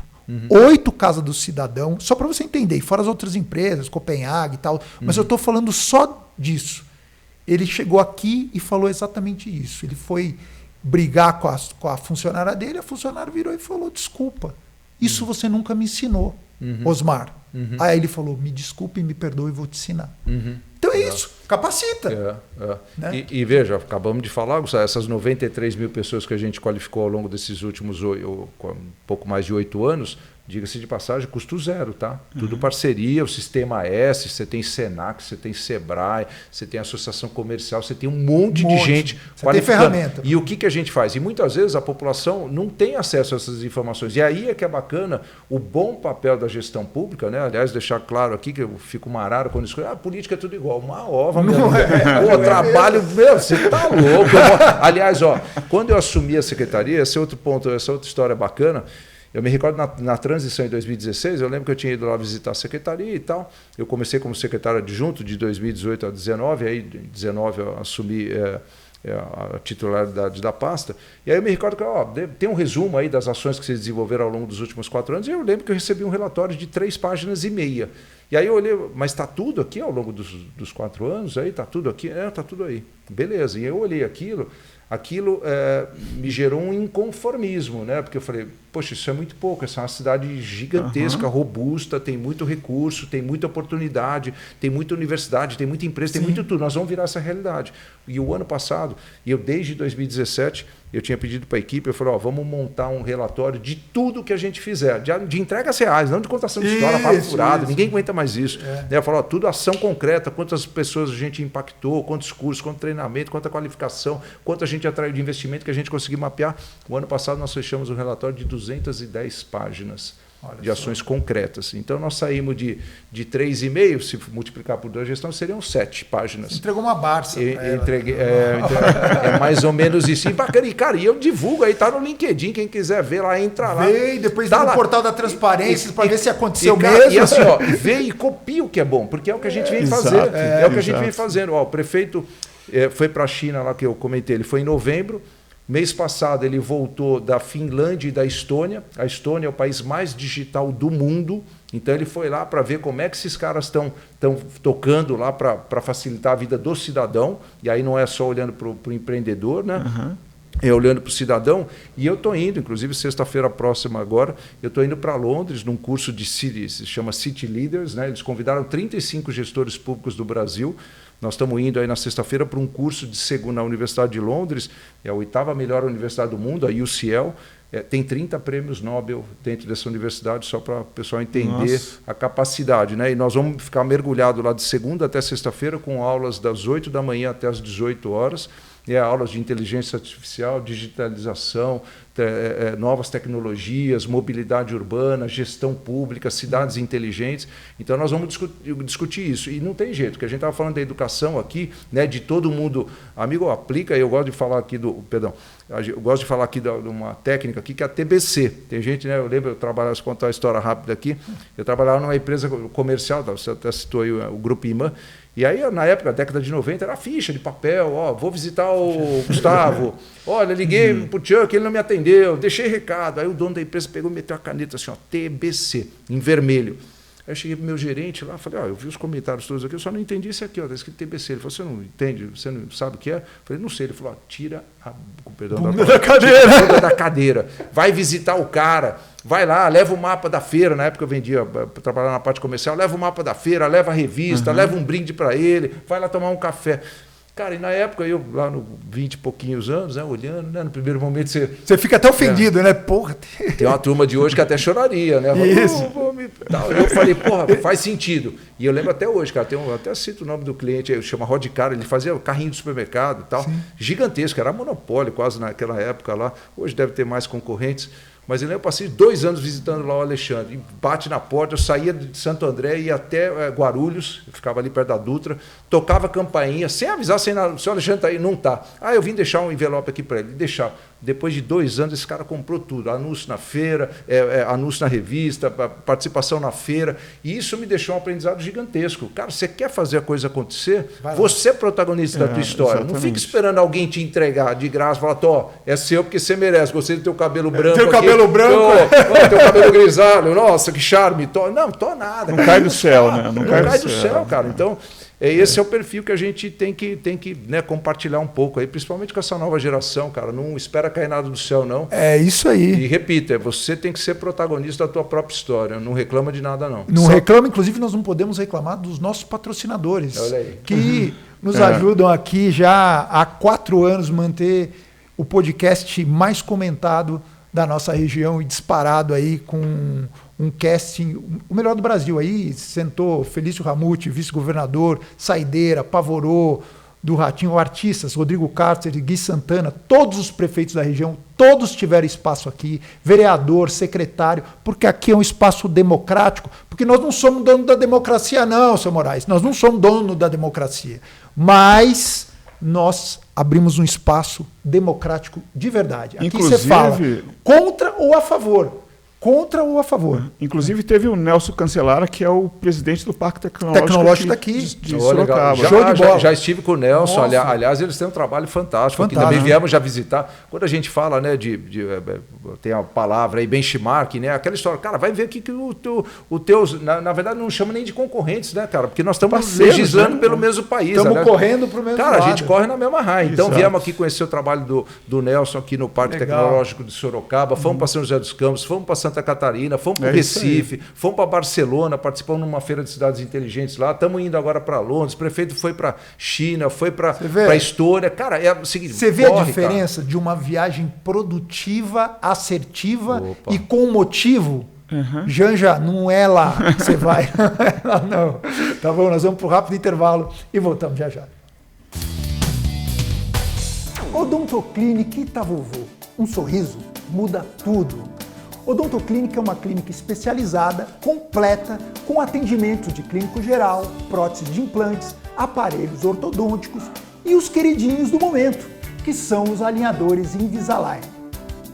8 Casa do Cidadão, só para você entender, e fora as outras empresas, Copenhague e tal, mas eu estou falando só disso. Ele chegou aqui e falou exatamente isso. Ele foi brigar com a funcionária dele, a funcionária virou e falou, desculpa, isso você nunca me ensinou. Osmar. Aí ele falou, me desculpe, me perdoe, vou te ensinar. Então é isso, capacita. Né? E veja, acabamos de falar, essas 93 mil pessoas que a gente qualificou ao longo desses últimos pouco mais de 8 anos, diga-se de passagem, custo zero, tá? Tudo parceria, o Sistema S, você tem Senac, você tem Sebrae, você tem Associação Comercial, você tem um monte de gente qualificando. Tem ferramenta. E o que a gente faz? E muitas vezes a população não tem acesso a essas informações. E aí é que é bacana o bom papel da gestão pública, né? Aliás, deixar claro aqui que eu fico mararo quando escolho, política é tudo igual, uma ova, meu amigo. Pô, trabalho, meu, você tá louco. Aliás, quando eu assumi a secretaria, esse é outro ponto, essa outra história bacana. Eu me recordo na transição em 2016, eu lembro que eu tinha ido lá visitar a secretaria e tal. Eu comecei como secretário adjunto de 2018 a 2019, aí em 2019 eu assumi a titularidade da pasta. E aí eu me recordo que tem um resumo aí das ações que se desenvolveram ao longo dos últimos 4 anos, e eu lembro que eu recebi um relatório de 3 páginas e meia. E aí eu olhei, mas está tudo aqui ao longo dos 4 anos? Aí está tudo aqui? Está tudo aí. Beleza. E eu olhei aquilo me gerou um inconformismo, né? Porque eu falei, poxa, isso é muito pouco, essa é uma cidade gigantesca, robusta, tem muito recurso, tem muita oportunidade, tem muita universidade, tem muita empresa, tem muito tudo, nós vamos virar essa realidade. E o ano passado, desde 2017, eu tinha pedido para a equipe, eu falei, vamos montar um relatório de tudo que a gente fizer, de entregas reais, não de contação de história, papo furado, ninguém aguenta mais isso. Eu falei, tudo ação concreta, quantas pessoas a gente impactou, quantos cursos, quanto treinamento, quanta qualificação, quanto a gente atraiu de investimento que a gente conseguiu mapear. O ano passado nós fechamos um relatório de 210 páginas de ações concretas. Então nós saímos de 3,5, se multiplicar por 2 gestões, seriam 7 páginas. Você entregou uma Barça. Entreguei, é mais ou menos isso. E bacana, e cara, eu divulgo aí, tá no LinkedIn, quem quiser ver lá, entra lá. Vê e depois tá no portal da transparência para ver se aconteceu cara, mesmo. E assim, vê e copia o que é bom, porque é o que a gente vem fazer. É o que a gente vem fazendo. O prefeito foi para a China, lá que eu comentei, ele foi em novembro. Mês passado ele voltou da Finlândia e da Estônia. A Estônia é o país mais digital do mundo. Então ele foi lá para ver como é que esses caras estão tocando lá para facilitar a vida do cidadão. E aí não é só olhando para o empreendedor, né? É olhando para o cidadão. E eu estou indo, inclusive sexta-feira próxima agora, eu estou indo para Londres num curso de City, se chama City Leaders, né? Eles convidaram 35 gestores públicos do Brasil. Nós estamos indo aí na sexta-feira para um curso na Universidade de Londres, é a 8ª melhor universidade do mundo, a UCL. Tem 30 prêmios Nobel dentro dessa universidade, só para o pessoal entender a capacidade, né? E nós vamos ficar mergulhados lá de segunda até sexta-feira, com aulas das 8 da manhã até as 18 horas. Aulas de inteligência artificial, digitalização, novas tecnologias, mobilidade urbana, gestão pública, cidades inteligentes. Então nós vamos discutir isso. E não tem jeito, porque a gente estava falando da educação aqui, né, de todo mundo. Amigo, aplica, eu gosto de falar aqui eu gosto de falar aqui de uma técnica aqui que é a TBC. Tem gente, né? Eu lembro, vou contar uma história rápida aqui. Eu trabalhava numa empresa comercial, você até citou aí o Grupo IMAN. E aí, na época, década de 90, era ficha de papel, vou visitar o Gustavo, olha, liguei pro Chuck, ele não me atendeu, deixei recado. Aí o dono da empresa pegou e meteu a caneta assim, TBC, em vermelho. Aí eu cheguei pro meu gerente lá, falei, eu vi os comentários todos aqui, eu só não entendi isso aqui, está escrito TBC. Ele falou, você não entende, você não sabe o que é? Eu falei, não sei. Ele falou, tira a bunda da cadeira, vai visitar o cara, vai lá, leva o mapa da feira, na época eu vendia, trabalhava na parte comercial, leva o mapa da feira, leva a revista, leva um brinde para ele, vai lá tomar um café. Cara, e na época, eu lá no 20 e pouquinhos anos, né, olhando, né, no primeiro momento você fica até ofendido, né? Porra. Tem uma turma de hoje que até choraria, né? Eu falei, porra, faz sentido. E eu lembro até hoje, cara, eu até cito o nome do cliente, chama Rod Cara, ele fazia carrinho de supermercado e tal, gigantesco, era monopólio quase naquela época lá. Hoje deve ter mais concorrentes. Mas eu passei 2 anos visitando lá o Alexandre. E bate na porta, eu saía de Santo André e ia até Guarulhos, eu ficava ali perto da Dutra, tocava campainha, sem avisar, sem nada. O senhor Alexandre está aí? Não está. Eu vim deixar um envelope aqui para ele. Deixar. Depois de 2 anos, esse cara comprou tudo. Anúncio na feira, anúncio na revista, participação na feira. E isso me deixou um aprendizado gigantesco. Cara, você quer fazer a coisa acontecer? Você é protagonista da tua história. Exatamente. Não fica esperando alguém te entregar de graça, falar, é seu porque você merece. Gostei do teu cabelo branco. Teu cabelo branco. Teu cabelo grisalho. Nossa, que charme. Não, nada. Não cai do céu, né? Não cai do céu, cara. Então, esse é o perfil que a gente tem que né, compartilhar um pouco aí, principalmente com essa nova geração, cara. Não espera cair nada do céu, não. É isso aí. E repita, você tem que ser protagonista da tua própria história. Não reclama de nada, não. Não reclama, inclusive nós não podemos reclamar dos nossos patrocinadores. Olha aí. Que nos ajudam aqui já há 4 anos manter o podcast mais comentado da nossa região e disparado aí com um casting, o melhor do Brasil. Aí sentou Felício Ramute, vice-governador, Saideira, Pavorô, do Ratinho, artistas, Rodrigo Carter e Gui Santana, todos os prefeitos da região, todos tiveram espaço aqui, vereador, secretário, porque aqui é um espaço democrático, porque nós não somos dono da democracia não, seu Moraes, nós não somos dono da democracia, mas nós abrimos um espaço democrático de verdade. Aqui Inclusive, você fala contra ou a favor. Contra ou a favor. Inclusive teve o Nelson Cancelara, que é o presidente do Parque Tecnológico daqui. de Sorocaba. Show de bola. Já estive com o Nelson, Nossa. Aliás, eles têm um trabalho fantástico. Aqui também viemos já visitar. Quando a gente fala, né, tem a palavra aí, benchmark, né, aquela história, cara, vai ver que o teus, na verdade não chama nem de concorrentes, né, cara, porque nós estamos Parceiros, legislando, né? pelo mesmo país. Estamos correndo para o mesmo Cara, lado. a gente corre na mesma raia. Então Exato. viemos aqui conhecer o trabalho do Nelson aqui no Parque Tecnológico de Sorocaba, fomos para São José dos Campos, fomos para Santa Catarina, fomos para o Recife, fomos para Barcelona, participamos numa feira de cidades inteligentes lá, estamos indo agora para Londres, o prefeito foi para China, foi para a Estônia. Cara, é o seguinte, você vê a diferença de uma viagem produtiva, assertiva e com motivo? Janja, não é lá que você vai. Não. Tá bom, nós vamos para o rápido intervalo e voltamos já já. Odontoclinic Itavovô. Um sorriso muda tudo. Odontoclínica é uma clínica especializada, completa, com atendimento de clínico geral, próteses de implantes, aparelhos ortodônticos e os queridinhos do momento, que são os alinhadores Invisalign.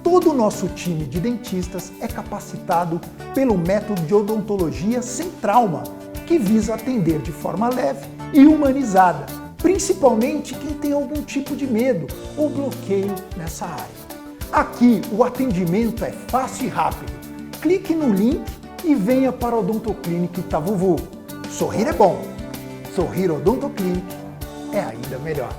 Todo o nosso time de dentistas é capacitado pelo método de odontologia sem trauma, que visa atender de forma leve e humanizada, principalmente quem tem algum tipo de medo ou bloqueio nessa área. Aqui o atendimento é fácil e rápido. Clique no link e venha para a Odontoclinic Itavovô. Sorrir é bom. Sorrir Odontoclinic é ainda melhor.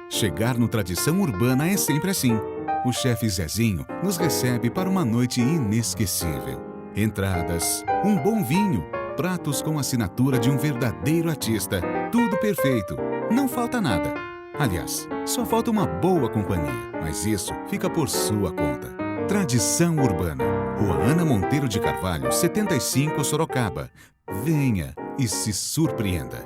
Chegar no Tradição Urbana é sempre assim. O chefe Zezinho nos recebe para uma noite inesquecível. Entradas, um bom vinho, pratos com assinatura de um verdadeiro artista. Tudo perfeito. Não falta nada. Aliás, só falta uma boa companhia, mas isso fica por sua conta. Tradição Urbana, Rua Ana Monteiro de Carvalho, 75, Sorocaba. Venha e se surpreenda.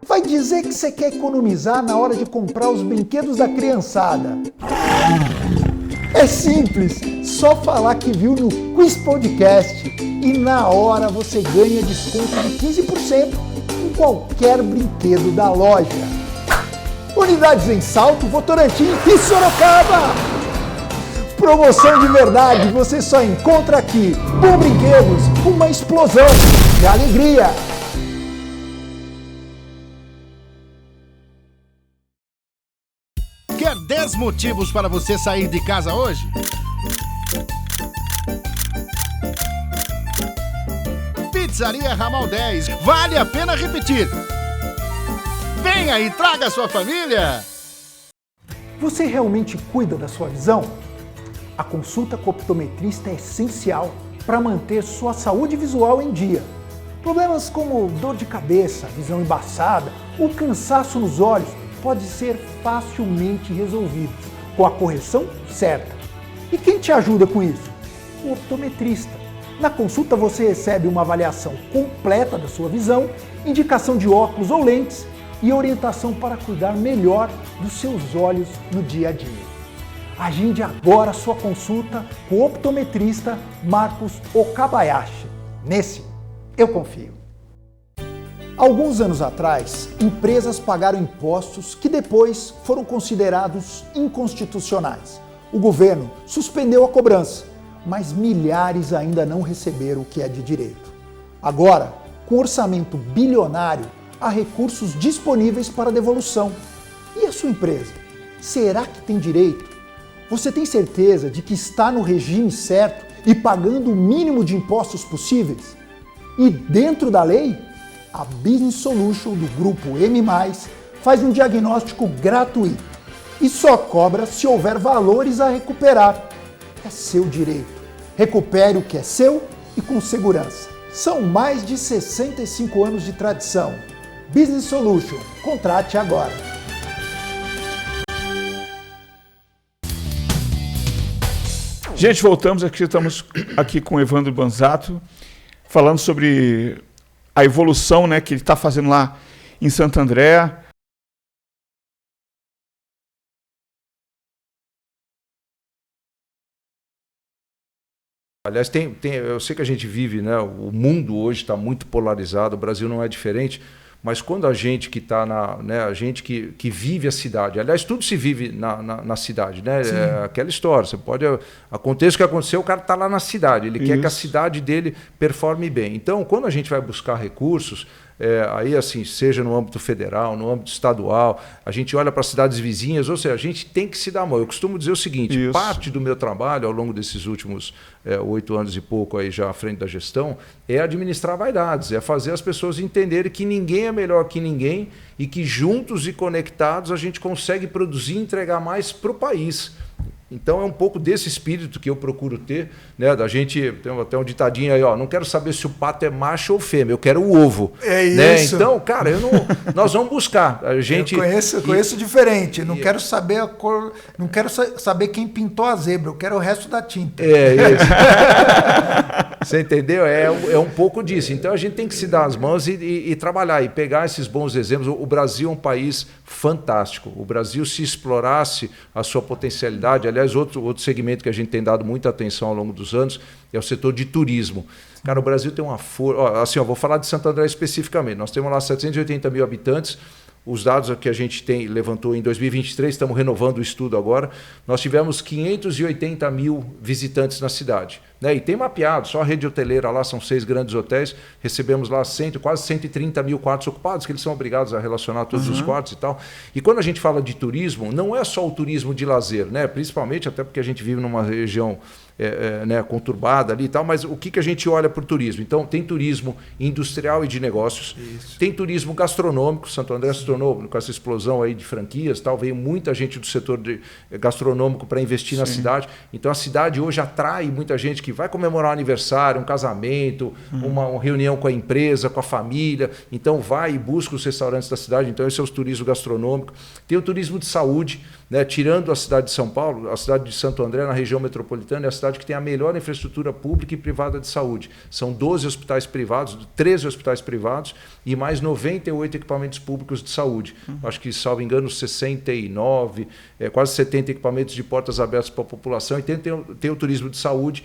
Vai dizer que você quer economizar na hora de comprar os brinquedos da criançada. É simples, só falar que viu no Quiz Podcast e na hora você ganha desconto de 15% em qualquer brinquedo da loja. Unidades em Salto, Votorantim e Sorocaba. Promoção de verdade você só encontra aqui. Bom Brinquedos, uma explosão de alegria. Quer 10 motivos para você sair de casa hoje? Pizzaria Ramal 10. Vale a pena repetir. Venha e traga sua família! Você realmente cuida da sua visão? A consulta com o optometrista é essencial para manter sua saúde visual em dia. Problemas como dor de cabeça, visão embaçada ou cansaço nos olhos podem ser facilmente resolvidos com a correção certa. E quem te ajuda com isso? O optometrista. Na consulta você recebe uma avaliação completa da sua visão, indicação de óculos ou lentes e orientação para cuidar melhor dos seus olhos no dia a dia. Agende agora a sua consulta com o optometrista Marcos Okabayashi. Nesse, eu confio. Alguns anos atrás, empresas pagaram impostos que depois foram considerados inconstitucionais. O governo suspendeu a cobrança, mas milhares ainda não receberam o que é de direito. Agora, com orçamento bilionário, há recursos disponíveis para devolução. E a sua empresa? Será que tem direito? Você tem certeza de que está no regime certo e pagando o mínimo de impostos possíveis? E dentro da lei? A Business Solution do grupo M+, faz um diagnóstico gratuito e só cobra se houver valores a recuperar. É seu direito. Recupere o que é seu e com segurança. São mais de 65 anos de tradição. Business Solution. Contrate agora. Gente, voltamos aqui, estamos aqui com o Evandro Banzato, falando sobre a evolução, né, que ele está fazendo lá em Santo André. Aliás, eu sei que a gente vive, né? O mundo hoje está muito polarizado, o Brasil não é diferente, mas quando a gente que está a gente que vive a cidade, aliás, tudo se vive na cidade, né? É aquela história, você pode aconteça o que aconteceu, o cara está lá na cidade, ele quer que a cidade dele performe bem. Então, quando a gente vai buscar recursos, aí assim, seja no âmbito federal, no âmbito estadual, a gente olha para cidades vizinhas, ou seja, a gente tem que se dar a mão. Eu costumo dizer o seguinte, parte do meu trabalho ao longo desses últimos 8 anos e pouco aí já à frente da gestão, é administrar vaidades, é fazer as pessoas entenderem que ninguém é melhor que ninguém e que juntos e conectados a gente consegue produzir e entregar mais para o país. Então é um pouco desse espírito que eu procuro ter, né? Da gente tem até um ditadinho aí, ó, não quero saber se o pato é macho ou fêmea, eu quero o ovo. É né? isso. Então, cara, nós vamos buscar. A gente eu conheço diferente. Não quero saber a cor, não quero saber quem pintou a zebra, eu quero o resto da tinta. É isso. Você entendeu? É um pouco disso. Então a gente tem que se dar as mãos e trabalhar e pegar esses bons exemplos. O Brasil é um país fantástico. O Brasil, se explorasse a sua potencialidade, aliás, outro segmento que a gente tem dado muita atenção ao longo dos anos é o setor de turismo. Cara, o Brasil tem uma força... Assim, vou falar de Santo André especificamente. Nós temos lá 780 mil habitantes. Os dados que a gente levantou em 2023, estamos renovando o estudo agora, nós tivemos 580 mil visitantes na cidade. Né? E tem mapeado, só a rede hoteleira lá, são 6 grandes hotéis, recebemos lá quase 130 mil quartos ocupados, que eles são obrigados a relacionar todos os quartos e tal. E quando a gente fala de turismo, não é só o turismo de lazer, né? Principalmente até porque a gente vive numa região né, conturbada ali e tal, mas o que a gente olha para o turismo? Então, tem turismo industrial e de negócios, tem turismo gastronômico, Santo André se tornou, com essa explosão aí de franquias, tal, veio muita gente do setor gastronômico para investir na cidade, então a cidade hoje atrai muita gente que vai comemorar um aniversário, um casamento, uma reunião com a empresa, com a família, então vai e busca os restaurantes da cidade, então esse é o turismo gastronômico. Tem o turismo de saúde, né, tirando a cidade de São Paulo, a cidade de Santo André, na região metropolitana, é a cidade que tem a melhor infraestrutura pública e privada de saúde. São 12 hospitais privados, 13 hospitais privados e mais 98 equipamentos públicos de saúde. Acho que, salvo engano, 69, quase 70 equipamentos de portas abertas para a população. E tem o turismo de saúde.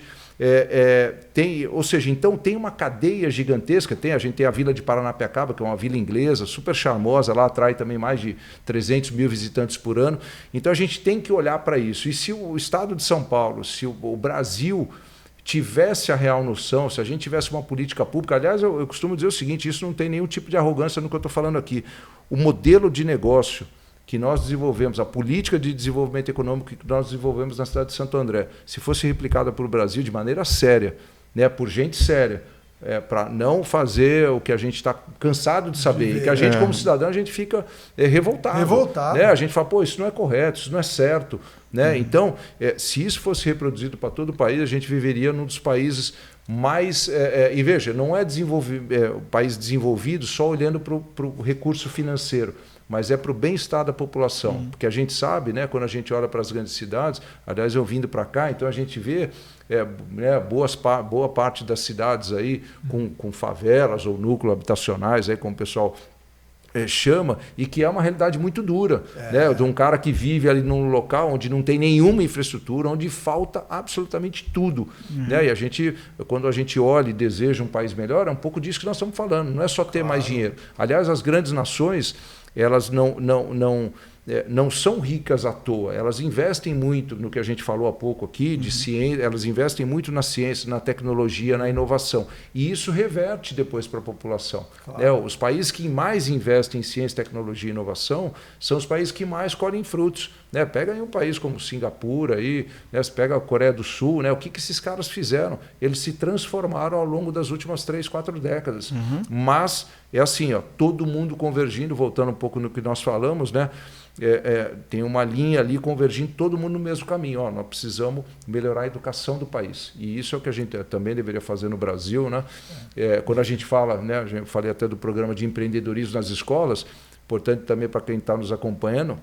Ou seja, então tem uma cadeia gigantesca, a gente tem a Vila de Paranapiacaba, que é uma vila inglesa, super charmosa, lá atrai também mais de 300 mil visitantes por ano, então a gente tem que olhar para isso, e se o estado de São Paulo, se o Brasil tivesse a real noção, se a gente tivesse uma política pública, aliás, eu costumo dizer o seguinte, isso não tem nenhum tipo de arrogância no que eu estou falando aqui, o modelo de negócio que nós desenvolvemos, a política de desenvolvimento econômico que nós desenvolvemos na cidade de Santo André, se fosse replicada pelo Brasil de maneira séria, né, por gente séria, para não fazer o que a gente está cansado de saber, e que a gente, como cidadão, a gente fica revoltado. Né? A gente fala, pô, isso não é correto, isso não é certo. Né? Então, se isso fosse reproduzido para todo o país, a gente viveria num dos países mais... e veja, não é país desenvolvido só olhando para o recurso financeiro, mas é para o bem-estar da população. Porque a gente sabe, né, quando a gente olha para as grandes cidades, aliás, eu vindo para cá, então a gente vê boa parte das cidades aí com favelas ou núcleos habitacionais, aí, como o pessoal chama, e que é uma realidade muito dura, né, de um cara que vive ali num local onde não tem nenhuma infraestrutura, onde falta absolutamente tudo. Né? E quando a gente olha e deseja um país melhor, é um pouco disso que nós estamos falando, não é só ter mais dinheiro. Aliás, as grandes nações, elas não são ricas à toa, elas investem muito no que a gente falou há pouco aqui, de ciência, elas investem muito na ciência, na tecnologia, na inovação. E isso reverte depois para a população. Né? Os países que mais investem em ciência, tecnologia e inovação são os países que mais colhem frutos. Né? Pega aí um país como Singapura, aí, né? Você pega a Coreia do Sul, né? O que esses caras fizeram? Eles se transformaram ao longo das últimas 3, 4 décadas. Mas é assim, ó, todo mundo convergindo, voltando um pouco no que nós falamos, né? Tem uma linha ali convergindo, todo mundo no mesmo caminho. Ó, nós precisamos melhorar a educação do país. E isso é o que a gente também deveria fazer no Brasil. Né? Quando a gente fala, né, eu falei até do programa de empreendedorismo nas escolas, importante também para quem está nos acompanhando,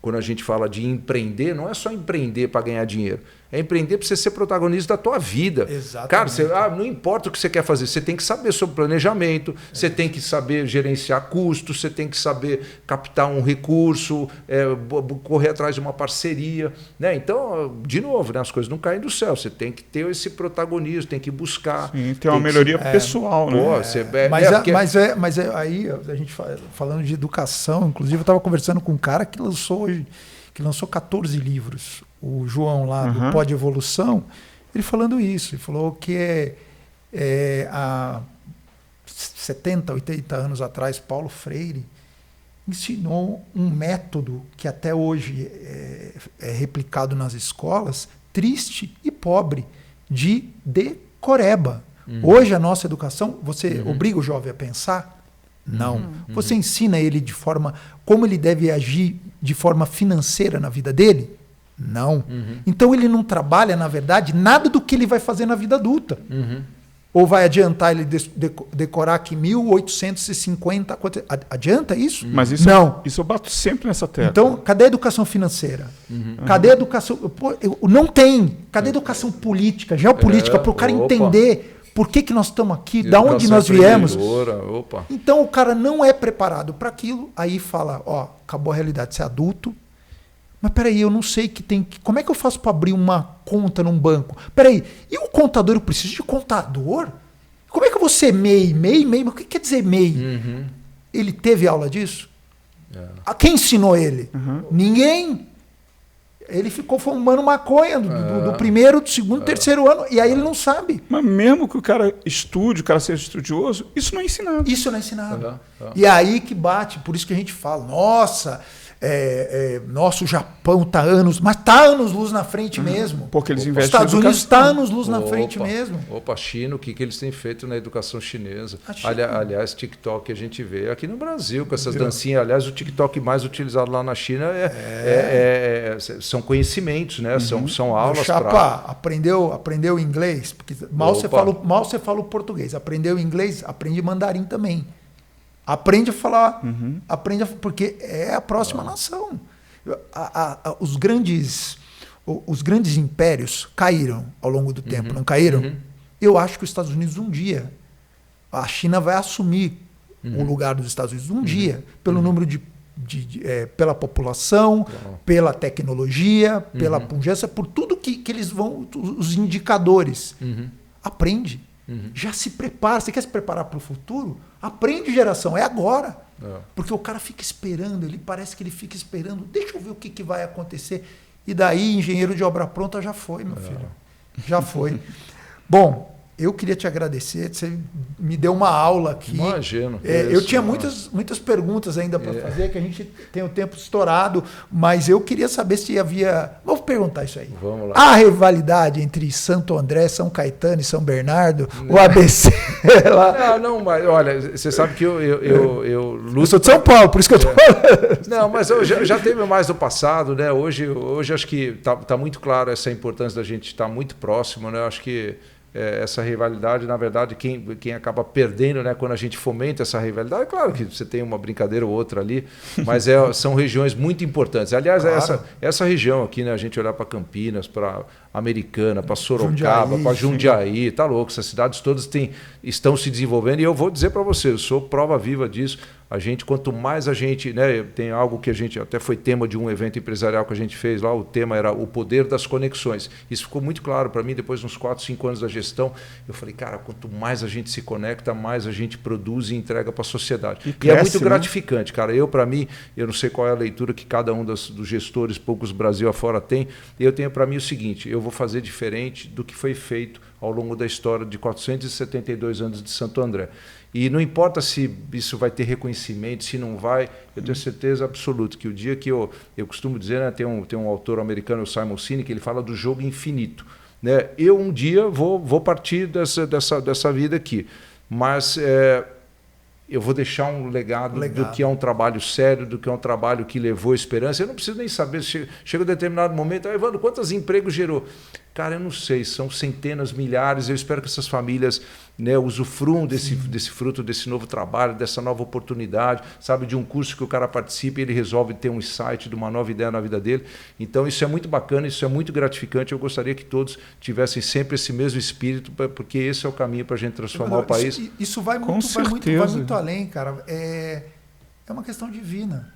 quando a gente fala de empreender, não é só empreender para ganhar dinheiro, É empreender para você ser protagonista da tua vida. Exatamente. Cara, não importa o que você quer fazer, você tem que saber sobre planejamento, você tem que saber gerenciar custos, você tem que saber captar um recurso, correr atrás de uma parceria. Né? Então, de novo, né? As coisas não caem do céu. Você tem que ter esse protagonismo, tem que buscar. Sim, tem uma melhoria pessoal. Né? Mas aí, a gente falando de educação, inclusive eu estava conversando com um cara que lançou 14 livros. O João lá do Pó de Evolução, ele falando isso. Ele falou que há 70, 80 anos atrás, Paulo Freire ensinou um método que até hoje é replicado nas escolas, triste e pobre, de decoreba. Hoje a nossa educação, você obriga o jovem a pensar? Não. Você ensina ele como ele deve agir de forma financeira na vida dele? Não. Então ele não trabalha, na verdade, nada do que ele vai fazer na vida adulta. Ou vai adiantar ele decorar aqui 1850? Adianta isso? Mas isso, não. Isso eu bato sempre nessa tecla. Então, cadê a educação financeira? Cadê a educação... não tem. Cadê a educação política, geopolítica, para o cara entender por que nós estamos aqui, da onde nós viemos? Então, o cara não é preparado para aquilo, aí fala, acabou a realidade, você é adulto, mas peraí, eu não sei como é que eu faço para abrir uma conta num banco? Peraí, e o contador, eu preciso de contador? Como é que eu vou ser MEI? Mas o que quer dizer MEI? Ele teve aula disso? Quem ensinou ele? Ninguém. Ele ficou fumando maconha do primeiro, do segundo, terceiro ano, e aí ele não sabe. Mas mesmo que o cara estude, o cara seja estudioso, isso não é ensinado. Isso não é ensinado. E aí que bate, por isso que a gente fala, nossa... nosso Japão está anos, mas está anos-luz na frente mesmo. Porque eles investem Os Estados Unidos está anos-luz na frente mesmo. A China, o que eles têm feito na educação chinesa? Aliás, TikTok a gente vê aqui no Brasil, com essas dancinhas. Aliás, o TikTok mais utilizado lá na China são conhecimentos, né? São aulas. Chapa, aprendeu inglês? Porque mal você fala o português. Aprendeu inglês? Aprende mandarim também. Aprende a falar, porque é a próxima nação. Os grandes impérios caíram ao longo do tempo, não caíram? Eu acho que os Estados Unidos um dia, a China vai assumir o lugar dos Estados Unidos um dia, pelo número pela população, pela tecnologia, pela pujança, por tudo que eles vão, os indicadores. Aprende. Já se prepara. Você quer se preparar para o futuro? Aprende, geração. É agora. Porque o cara fica esperando. Parece que ele fica esperando. Deixa eu ver o que vai acontecer. E daí, engenheiro de obra pronta já foi, meu filho. Já foi. Bom, eu queria te agradecer. Você me deu uma aula aqui. Imagino. Eu tinha muitas perguntas ainda para fazer, que a gente tem o tempo estourado, mas eu queria saber se havia... Vou perguntar isso aí. Vamos lá. A rivalidade entre Santo André, São Caetano e São Bernardo, o ABC lá... Não, mas olha, você sabe que eu luto... Eu sou de São Paulo, por isso que eu estou falando. Não, mas eu já teve mais do passado, né? Hoje acho que tá muito claro essa importância da gente estar muito próximo, né? Eu acho que essa rivalidade, na verdade, quem acaba perdendo, né, quando a gente fomenta essa rivalidade, claro que você tem uma brincadeira ou outra ali, mas são regiões muito importantes. Aliás, claro. essa região aqui, né, a gente olhar para Campinas, para Americana, para Sorocaba, para Jundiaí, tá louco, essas cidades todas estão se desenvolvendo, e eu vou dizer para você, eu sou prova viva disso. Quanto mais a gente, né, tem algo que a gente, até foi tema de um evento empresarial que a gente fez lá, o tema era o poder das conexões. Isso ficou muito claro para mim, depois de uns 4, 5 anos da gestão. Eu falei, cara, quanto mais a gente se conecta, mais a gente produz e entrega para a sociedade. E é muito gratificante, cara. Para mim, eu não sei qual é a leitura que cada um dos gestores, poucos Brasil afora tem, eu tenho para mim o seguinte, eu vou fazer diferente do que foi feito ao longo da história de 472 anos de Santo André. E não importa se isso vai ter reconhecimento, se não vai, eu tenho certeza absoluta que o dia que eu costumo dizer, né, tem um autor americano, o Simon Sinek, que ele fala do jogo infinito. Né? Eu um dia vou partir dessa vida aqui, mas eu vou deixar um legado do que é um trabalho sério, do que é um trabalho que levou esperança. Eu não preciso nem saber, chega um determinado momento, Evandro, quantos empregos gerou? Cara, eu não sei, são centenas, milhares. Eu espero que essas famílias, né, usufruam desse fruto, desse novo trabalho, dessa nova oportunidade, sabe, de um curso que o cara participa e ele resolve ter um insight de uma nova ideia na vida dele. Então isso é muito bacana, isso é muito gratificante. Eu gostaria que todos tivessem sempre esse mesmo espírito, porque esse é o caminho para a gente transformar o país. Isso vai muito além, cara. É uma questão divina.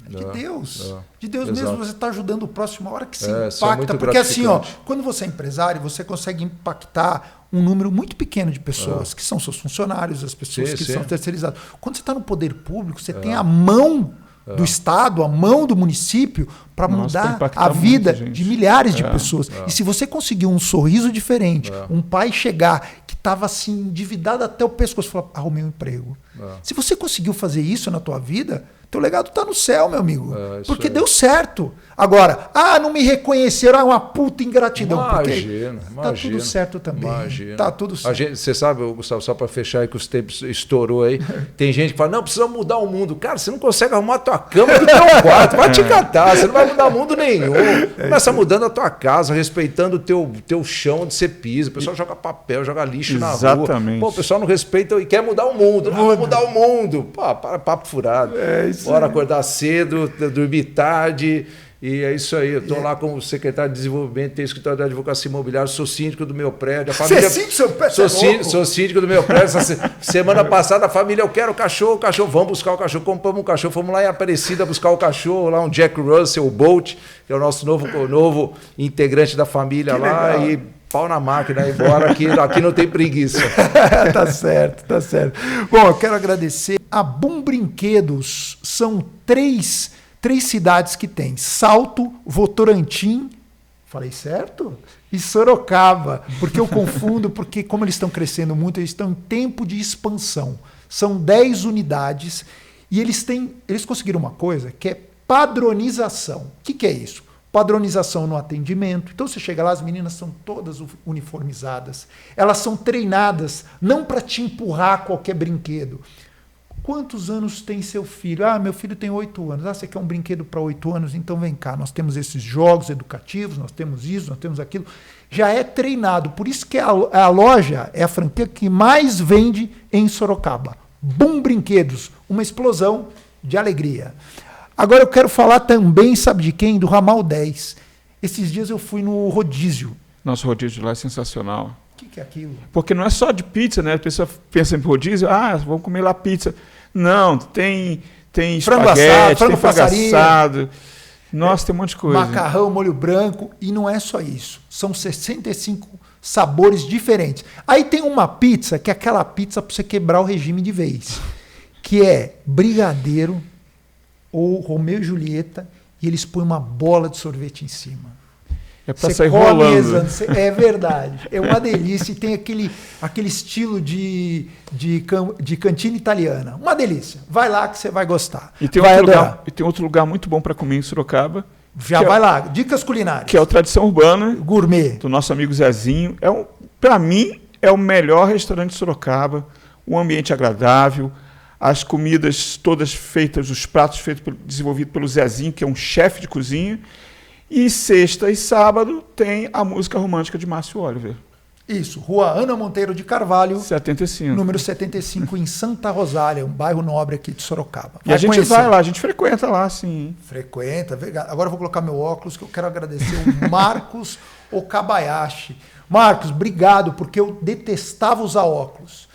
De Deus. De Deus mesmo, você está ajudando o próximo, a hora que se impacta. Porque assim, quando você é empresário, você consegue impactar um número muito pequeno de pessoas, que são seus funcionários, as pessoas que são terceirizadas. Quando você está no poder público, você tem a mão do Estado, a mão do município, para mudar a vida de milhares de pessoas. E se você conseguir um sorriso diferente, um pai chegar que estava assim, endividado até o pescoço, e falar, arrumei um emprego. Se você conseguiu fazer isso na tua vida, teu legado está no céu, meu amigo. Porque deu certo. Agora, não me reconheceram, é uma puta ingratidão. Imagina. Tá tudo certo também. Tá tudo certo. Você sabe, Gustavo, só para fechar aí que os tempos estourou aí, tem gente que fala, não, precisa mudar o mundo. Cara, você não consegue arrumar a tua cama do teu quarto, vai te catar, você não vai mudar mundo nenhum. Começa mudando a tua casa, respeitando o teu chão onde você pisa. O pessoal joga papel, joga lixo na rua. Pô, o pessoal não respeita e quer mudar o mundo. Vamos mudar o mundo. Pô, papo furado. Bora acordar cedo, dormir tarde. E é isso aí. Eu estou lá como secretário de desenvolvimento, tenho escritório de advocacia imobiliária, sou síndico do meu prédio. Você é síndico do seu prédio? Sou síndico do meu prédio. Semana passada a família, eu quero cachorro, vamos buscar o cachorro. Compramos um cachorro, fomos lá em Aparecida buscar o cachorro, lá um Jack Russell, o Bolt, que é o nosso novo integrante da família que lá. Legal. E pau na máquina, embora aqui não tem preguiça. Tá certo. Bom, eu quero agradecer a Boom Brinquedos. São três cidades que tem: Salto, Votorantim, falei certo? E Sorocaba, porque eu confundo, porque como eles estão crescendo muito, eles estão em tempo de expansão. São 10 unidades e eles conseguiram uma coisa que é padronização. O que é isso? Padronização no atendimento. Então você chega lá, as meninas são todas uniformizadas. Elas são treinadas não para te empurrar qualquer brinquedo. Quantos anos tem seu filho? Meu filho tem 8 anos. Você quer um brinquedo para 8 anos? Então vem cá, nós temos esses jogos educativos, nós temos isso, nós temos aquilo. Já é treinado. Por isso que a loja é a franquia que mais vende em Sorocaba. Boom Brinquedos, uma explosão de alegria. Agora eu quero falar também, sabe de quem? Do Ramal 10. Esses dias eu fui no rodízio. Nosso rodízio lá é sensacional. O que é aquilo? Porque não é só de pizza, né? A pessoa pensa em rodízio, vamos comer lá pizza. Não, tem espaguete, tem frango assado. Nossa, tem um monte de coisa. Macarrão, molho branco. E não é só isso. São 65 sabores diferentes. Aí tem uma pizza, que é aquela pizza para você quebrar o regime de vez. Que é brigadeiro ou Romeu e Julieta, e eles põem uma bola de sorvete em cima. É para sair rolando. É verdade. É uma delícia. E tem aquele estilo de cantina italiana. Uma delícia. Vai lá que você vai gostar. E tem outro lugar muito bom para comer em Sorocaba. Já vai lá. Dicas culinárias. Que é o Tradição Urbana. Gourmet. Do nosso amigo Zezinho. Para mim, é o melhor restaurante de Sorocaba. Um ambiente agradável. As comidas todas feitas, os pratos desenvolvidos pelo Zezinho, que é um chefe de cozinha. E sexta e sábado tem a música romântica de Márcio Oliver. Isso, Rua Ana Monteiro de Carvalho, 75. Número 75, em Santa Rosália, um bairro nobre aqui de Sorocaba. E a gente vai lá, a gente frequenta lá, sim. Frequenta. Agora eu vou colocar meu óculos, que eu quero agradecer o Marcos Okabayashi. Marcos, obrigado, porque eu detestava usar óculos.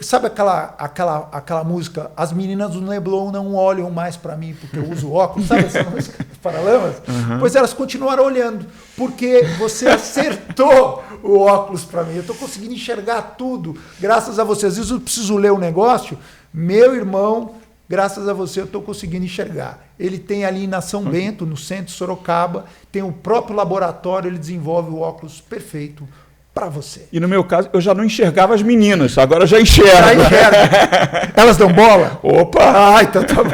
Sabe aquela música, as meninas do Leblon não olham mais para mim porque eu uso óculos, sabe essa música dos Paralamas? Uhum. Pois elas continuaram olhando, porque você acertou o óculos para mim. Eu estou conseguindo enxergar tudo, graças a você. Às vezes eu preciso ler um negócio, meu irmão, graças a você eu estou conseguindo enxergar. Ele tem ali na São Bento, no centro de Sorocaba, tem o próprio laboratório, ele desenvolve o óculos perfeito para você. E no meu caso, eu já não enxergava as meninas, agora eu já enxergo. Elas dão bola? Opa! Então tá bom.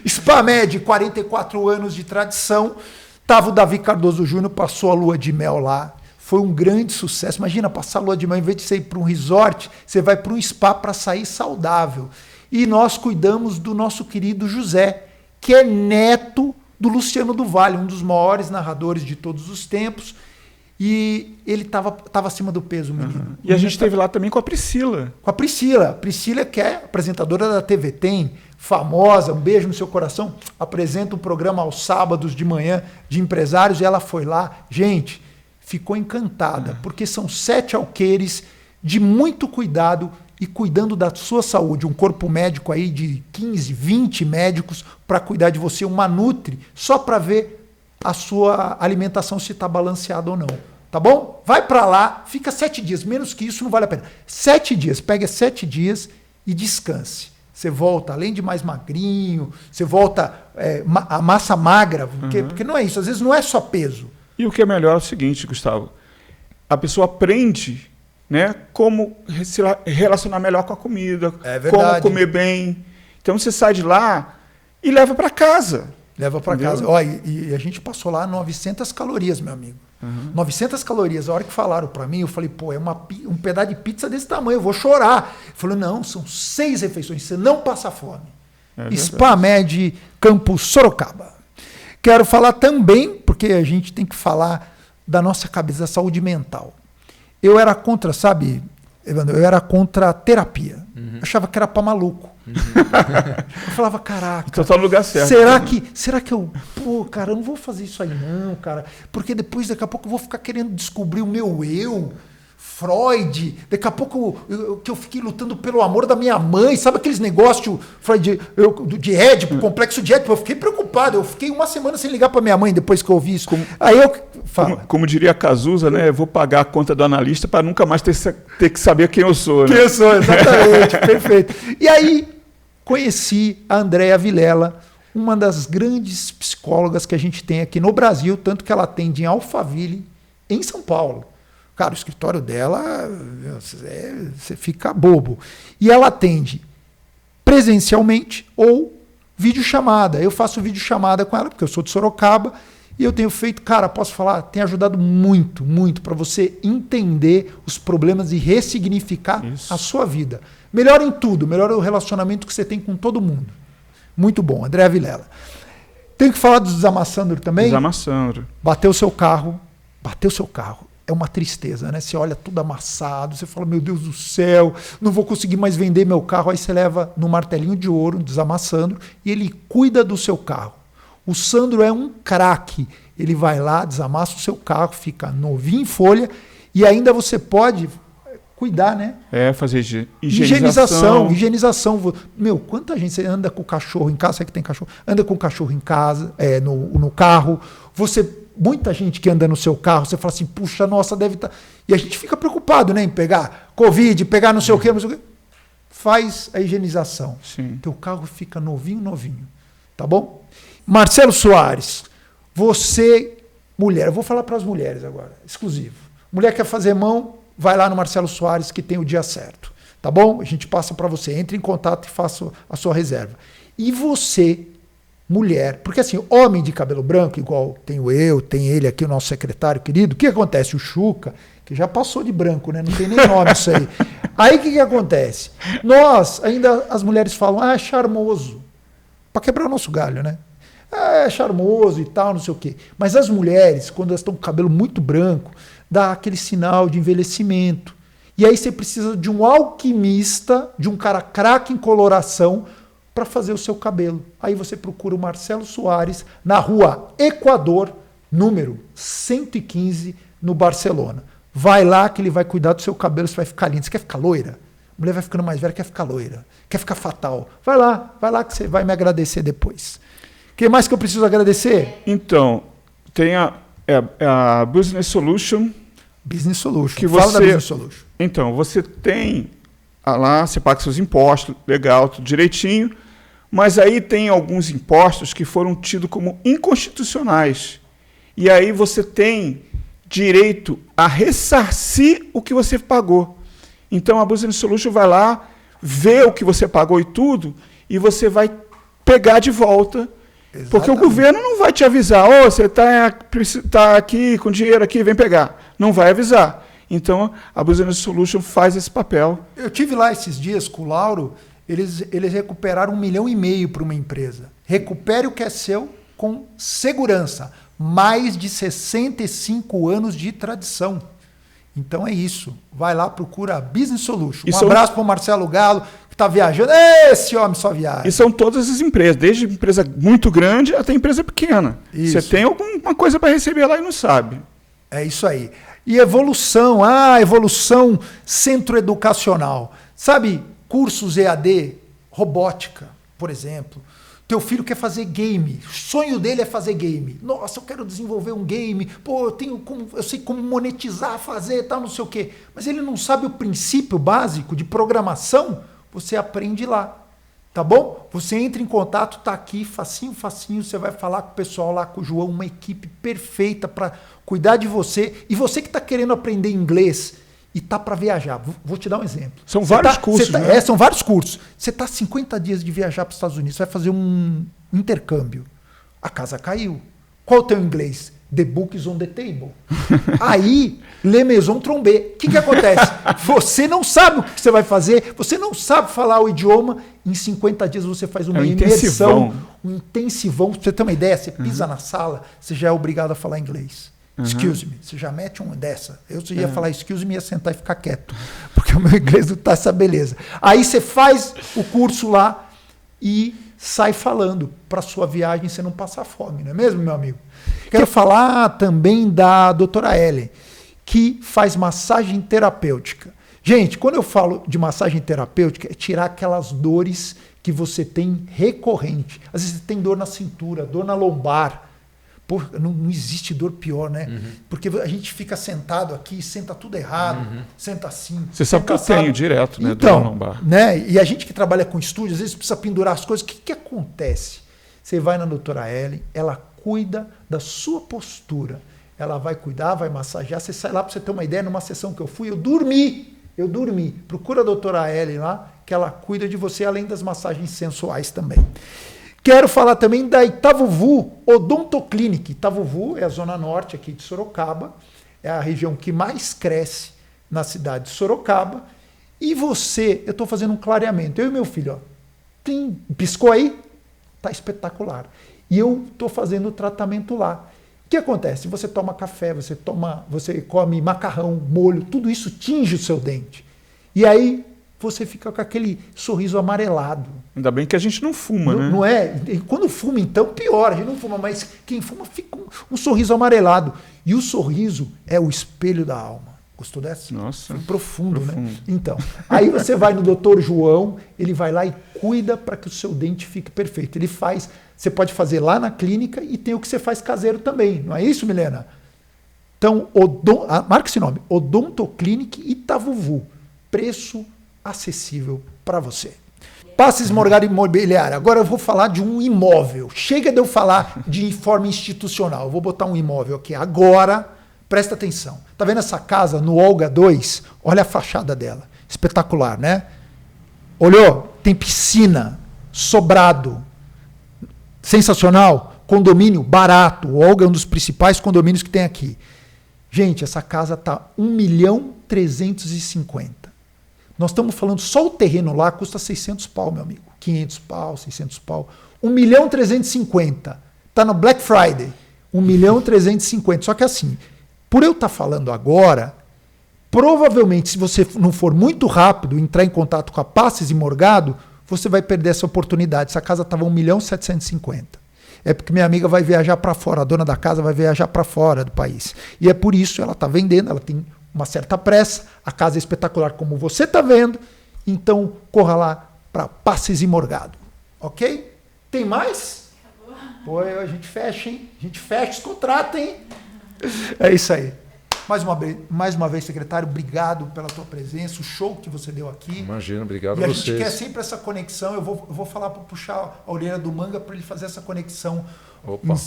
Spamed, 44 anos de tradição. Tava o Davi Cardoso Júnior, passou a lua de mel lá. Foi um grande sucesso. Imagina, passar a lua de mel, em vez de você ir para um resort, você vai para um spa para sair saudável. E nós cuidamos do nosso querido José, que é neto do Luciano do Vale, um dos maiores narradores de todos os tempos. E ele tava acima do peso, menino. E a gente esteve lá também com a Priscila. Com a Priscila. Priscila, que é apresentadora da TV Tem, famosa, um beijo no seu coração, apresenta um programa aos sábados de manhã de empresários, e ela foi lá. Gente, ficou encantada, porque são 7 alqueires de muito cuidado e cuidando da sua saúde. Um corpo médico aí de 15, 20 médicos para cuidar de você, uma Nutri, só para ver a sua alimentação se está balanceada ou não. Tá bom? Vai para lá, fica 7 dias. Menos que isso não vale a pena. 7 dias, pega 7 dias e descanse. Você volta, além de mais magrinho, você volta a massa magra, porque não é isso. Às vezes não é só peso. E o que é melhor é o seguinte, Gustavo. A pessoa aprende, né, como se relacionar melhor com a comida, como comer bem. Então você sai de lá e leva para casa. Leva para casa. Ó, e a gente passou lá 900 calorias, meu amigo. 900 calorias. A hora que falaram para mim, eu falei, pô, é um pedaço de pizza desse tamanho, eu vou chorar. Ele falou, não, são 6 refeições, você não passa fome. SpaMed, Campus Sorocaba. Quero falar também, porque a gente tem que falar da nossa cabeça, da saúde mental. Eu era contra, sabe, Evandro, eu era contra a terapia. Eu achava que era para maluco. Eu falava, caraca, então tá no lugar certo. Será que eu, cara, eu não vou fazer isso aí não, cara, porque depois, daqui a pouco eu vou ficar querendo descobrir o meu eu, Freud, daqui a pouco que eu fiquei lutando pelo amor da minha mãe, sabe aqueles negócios de Édipo, complexo de Édipo, eu fiquei preocupado, eu fiquei uma semana sem ligar para minha mãe depois que eu ouvi isso. Aí eu como diria a Cazuza, né, eu vou pagar a conta do analista para nunca mais ter que saber quem eu sou. Né? Quem eu sou, exatamente, perfeito. E aí conheci a Andréa Vilela, uma das grandes psicólogas que a gente tem aqui no Brasil, tanto que ela atende em Alphaville, em São Paulo. Cara, o escritório dela, você fica bobo. E ela atende presencialmente ou videochamada. Eu faço videochamada com ela, porque eu sou de Sorocaba, e eu tenho feito, cara, posso falar, tem ajudado muito, muito para você entender os problemas e ressignificar a sua vida. Melhora em tudo, melhora o relacionamento que você tem com todo mundo. Muito bom, Andréa Vilela. Tenho que falar do Desamassandro também? Desamassandro. Bateu seu carro. É uma tristeza, né? Você olha tudo amassado, você fala, meu Deus do céu, não vou conseguir mais vender meu carro. Aí você leva no martelinho de ouro, Desamassandro, e ele cuida do seu carro. O Sandro é um craque. Ele vai lá, desamassa o seu carro, fica novinho em folha, e ainda você pode cuidar, né? Fazer higienização. Meu, quanta gente, você anda com o cachorro em casa, você que tem cachorro, anda com o cachorro em casa, no carro, muita gente que anda no seu carro, você fala assim, puxa, nossa, deve estar... E a gente fica preocupado, né, em pegar Covid, pegar não sei o quê, não sei o quê. Faz a higienização. Sim. Teu carro fica novinho, tá bom? Marcelo Soares, você, mulher, eu vou falar para as mulheres agora, exclusivo. Mulher quer fazer mão, vai lá no Marcelo Soares que tem o dia certo, tá bom? A gente passa para você, entre em contato e faça a sua reserva. E você, mulher, porque assim, homem de cabelo branco, igual tenho eu, tem ele aqui, o nosso secretário querido, o que acontece? O Chuca, que já passou de branco, né? Não tem nem nome isso aí. Aí o que acontece? Nós, ainda as mulheres falam, é charmoso, para quebrar o nosso galho, né? É charmoso e tal, não sei o quê. Mas as mulheres, quando elas estão com o cabelo muito branco, dá aquele sinal de envelhecimento. E aí você precisa de um alquimista, de um cara craque em coloração, para fazer o seu cabelo. Aí você procura o Marcelo Soares na rua Equador, número 115, no Barcelona. Vai lá que ele vai cuidar do seu cabelo, você vai ficar lindo. Você quer ficar loira? A mulher vai ficando mais velha, quer ficar loira. Quer ficar fatal. Vai lá que você vai me agradecer depois. O que mais que eu preciso agradecer? Então, tem a Business Solution. Business Solution. Que Fala da Business Solution. Então, você tem lá, você paga seus impostos, legal, tudo direitinho, mas aí tem alguns impostos que foram tidos como inconstitucionais. E aí você tem direito a ressarcir o que você pagou. Então, a Business Solution vai lá, vê o que você pagou e tudo, e você vai pegar de volta. Exatamente. Porque o governo não vai te avisar, você está aqui com dinheiro aqui, vem pegar. Não vai avisar. Então, a Business Solution faz esse papel. Eu tive lá esses dias com o Lauro, eles recuperaram 1,5 milhão para uma empresa. Recupere o que é seu com segurança. Mais de 65 anos de tradição. Então é isso. Vai lá, procura Business Solution. Um abraço para o Marcelo Galo, que está viajando. Esse homem só viaja. E são todas as empresas, desde empresa muito grande até empresa pequena. Isso. Você tem alguma coisa para receber lá e não sabe. É isso aí. E evolução, evolução centro-educacional. Sabe, cursos EAD, robótica, por exemplo. Teu filho quer fazer game, o sonho dele é fazer game. Nossa, eu quero desenvolver um game, pô, eu sei como monetizar, fazer, tal, não sei o quê. Mas ele não sabe o princípio básico de programação, você aprende lá, tá bom? Você entra em contato, tá aqui, facinho, você vai falar com o pessoal lá, com o João, uma equipe perfeita para cuidar de você. E você que está querendo aprender inglês e tá para viajar. Vou te dar um exemplo. São vários cursos, né? São vários cursos. Você tá 50 dias de viajar para os Estados Unidos, vai fazer um intercâmbio. A casa caiu. Qual é o teu inglês? The book is on the table. Aí, le maison trombé. O que acontece? Você não sabe o que você vai fazer, você não sabe falar o idioma. Em 50 dias você faz uma imersão, um intensivão. Pra você ter uma ideia, você pisa na sala, você já é obrigado a falar inglês. Excuse me, você já mete uma dessa. Eu ia falar excuse me, ia sentar e ficar quieto, porque o meu inglês não tá essa beleza. Aí você faz o curso lá e sai falando para sua viagem, você não passar fome, não é mesmo, meu amigo? Quero falar também da doutora Ellen, que faz massagem terapêutica. Gente, quando eu falo de massagem terapêutica, é tirar aquelas dores que você tem recorrente. Às vezes você tem dor na cintura, dor na lombar. Pô, não existe dor pior, né? Porque a gente fica sentado aqui, senta tudo errado, senta assim. Você sabe que eu tenho direto, né? Então, dor lombar. né? E a gente que trabalha com estúdio, às vezes precisa pendurar as coisas. O que acontece? Você vai na doutora Ellen, ela cuida da sua postura. Ela vai cuidar, vai massagear. Você sai lá, para você ter uma ideia, numa sessão que eu fui, eu dormi. Procura a doutora Ellen lá, que ela cuida de você, além das massagens sensuais também. Quero falar também da Itavuvu Odontoclinic. Itavuvu é a zona norte aqui de Sorocaba, é a região que mais cresce na cidade de Sorocaba. E você, eu estou fazendo um clareamento, eu e meu filho, ó, piscou aí? Tá espetacular. E eu estou fazendo o tratamento lá. O que acontece? Você toma café, você come macarrão, molho, tudo isso tinge o seu dente. E aí você fica com aquele sorriso amarelado. Ainda bem que a gente não fuma, né? Não é? E quando fuma, então, pior. A gente não fuma, mas quem fuma fica um sorriso amarelado. E o sorriso é o espelho da alma. Gostou dessa? Nossa. Foi profundo, né? Então, aí você vai no Dr. João, ele vai lá e cuida para que o seu dente fique perfeito. Ele faz, você pode fazer lá na clínica e tem o que você faz caseiro também. Não é isso, Milena? Então, marca esse nome, Odontoclinic Itavuvu. Preço acessível para você. Passes Morgado Imobiliária. Agora eu vou falar de um imóvel. Chega de eu falar de forma institucional. Eu vou botar um imóvel aqui agora. Presta atenção. Tá vendo essa casa no Olga 2? Olha a fachada dela. Espetacular, né? Olhou? Tem piscina, sobrado. Sensacional. Condomínio barato. O Olga é um dos principais condomínios que tem aqui. Gente, essa casa tá 1.350.000. Nós estamos falando, só o terreno lá custa 600 pau, meu amigo. 500 pau, 600 pau. 1.350.000. Tá no Black Friday. 1.350.000. Só que assim, por eu estar falando agora, provavelmente, se você não for muito rápido entrar em contato com a Passes e Morgado, você vai perder essa oportunidade. Essa casa estava 1.750.000. É porque minha amiga vai viajar para fora, a dona da casa vai viajar para fora do país. E é por isso ela está vendendo, ela tem uma certa pressa, a casa é espetacular como você está vendo, então corra lá para Passes e Morgado, ok? Tem mais? Pô, a gente fecha, hein? A gente fecha os contratos, hein? É isso aí. Mais uma vez, secretário, obrigado pela tua presença, o show que você deu aqui. Imagina, obrigado a a vocês. E a gente quer sempre essa conexão, eu vou falar para puxar a orelha do Manga para ele fazer essa conexão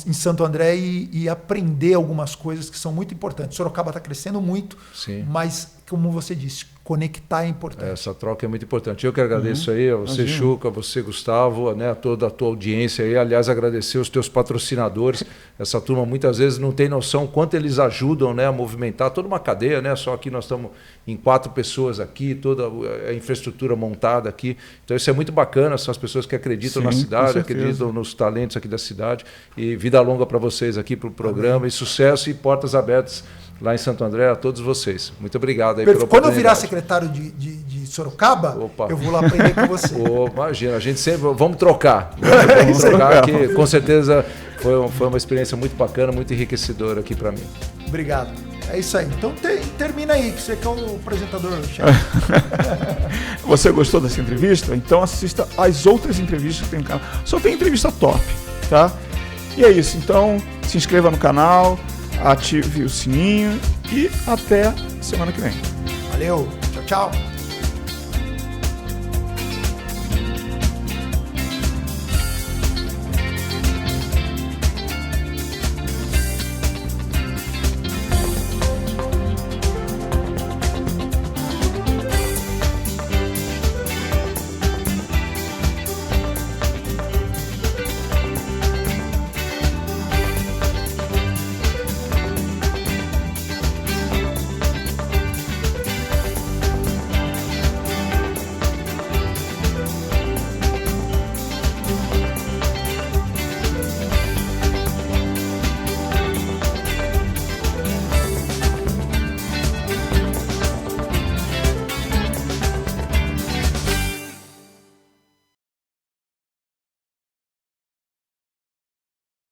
em Santo André e aprender algumas coisas que são muito importantes. Sorocaba está crescendo muito, sim, mas como você disse, conectar é importante. Essa troca é muito importante. Eu que agradeço aí a você, Chuca, a você, Gustavo, né, a toda a tua audiência aí. Aliás, agradecer os teus patrocinadores. Essa turma muitas vezes não tem noção quanto eles ajudam, né, a movimentar toda uma cadeia, né? Só aqui nós estamos em 4 pessoas aqui, toda a infraestrutura montada aqui. Então isso é muito bacana, são as pessoas que acreditam na cidade, acreditam nos talentos aqui da cidade. E vida longa para vocês aqui, para o programa, e sucesso e portas abertas lá em Santo André, a todos vocês. Muito obrigado aí pela oportunidade. Quando eu virar secretário de Sorocaba, eu vou lá aprender com você. Imagina, a gente sempre... Vamos trocar. Vamos trocar, que com certeza foi uma experiência muito bacana, muito enriquecedora aqui para mim. Obrigado. É isso aí. Então termina aí, que você que é o apresentador-chefe. Você gostou dessa entrevista? Então assista às outras entrevistas que tem no canal. Só tem entrevista top, tá? E é isso. Então se inscreva no canal, ative o sininho e até semana que vem. Valeu. Tchau, tchau.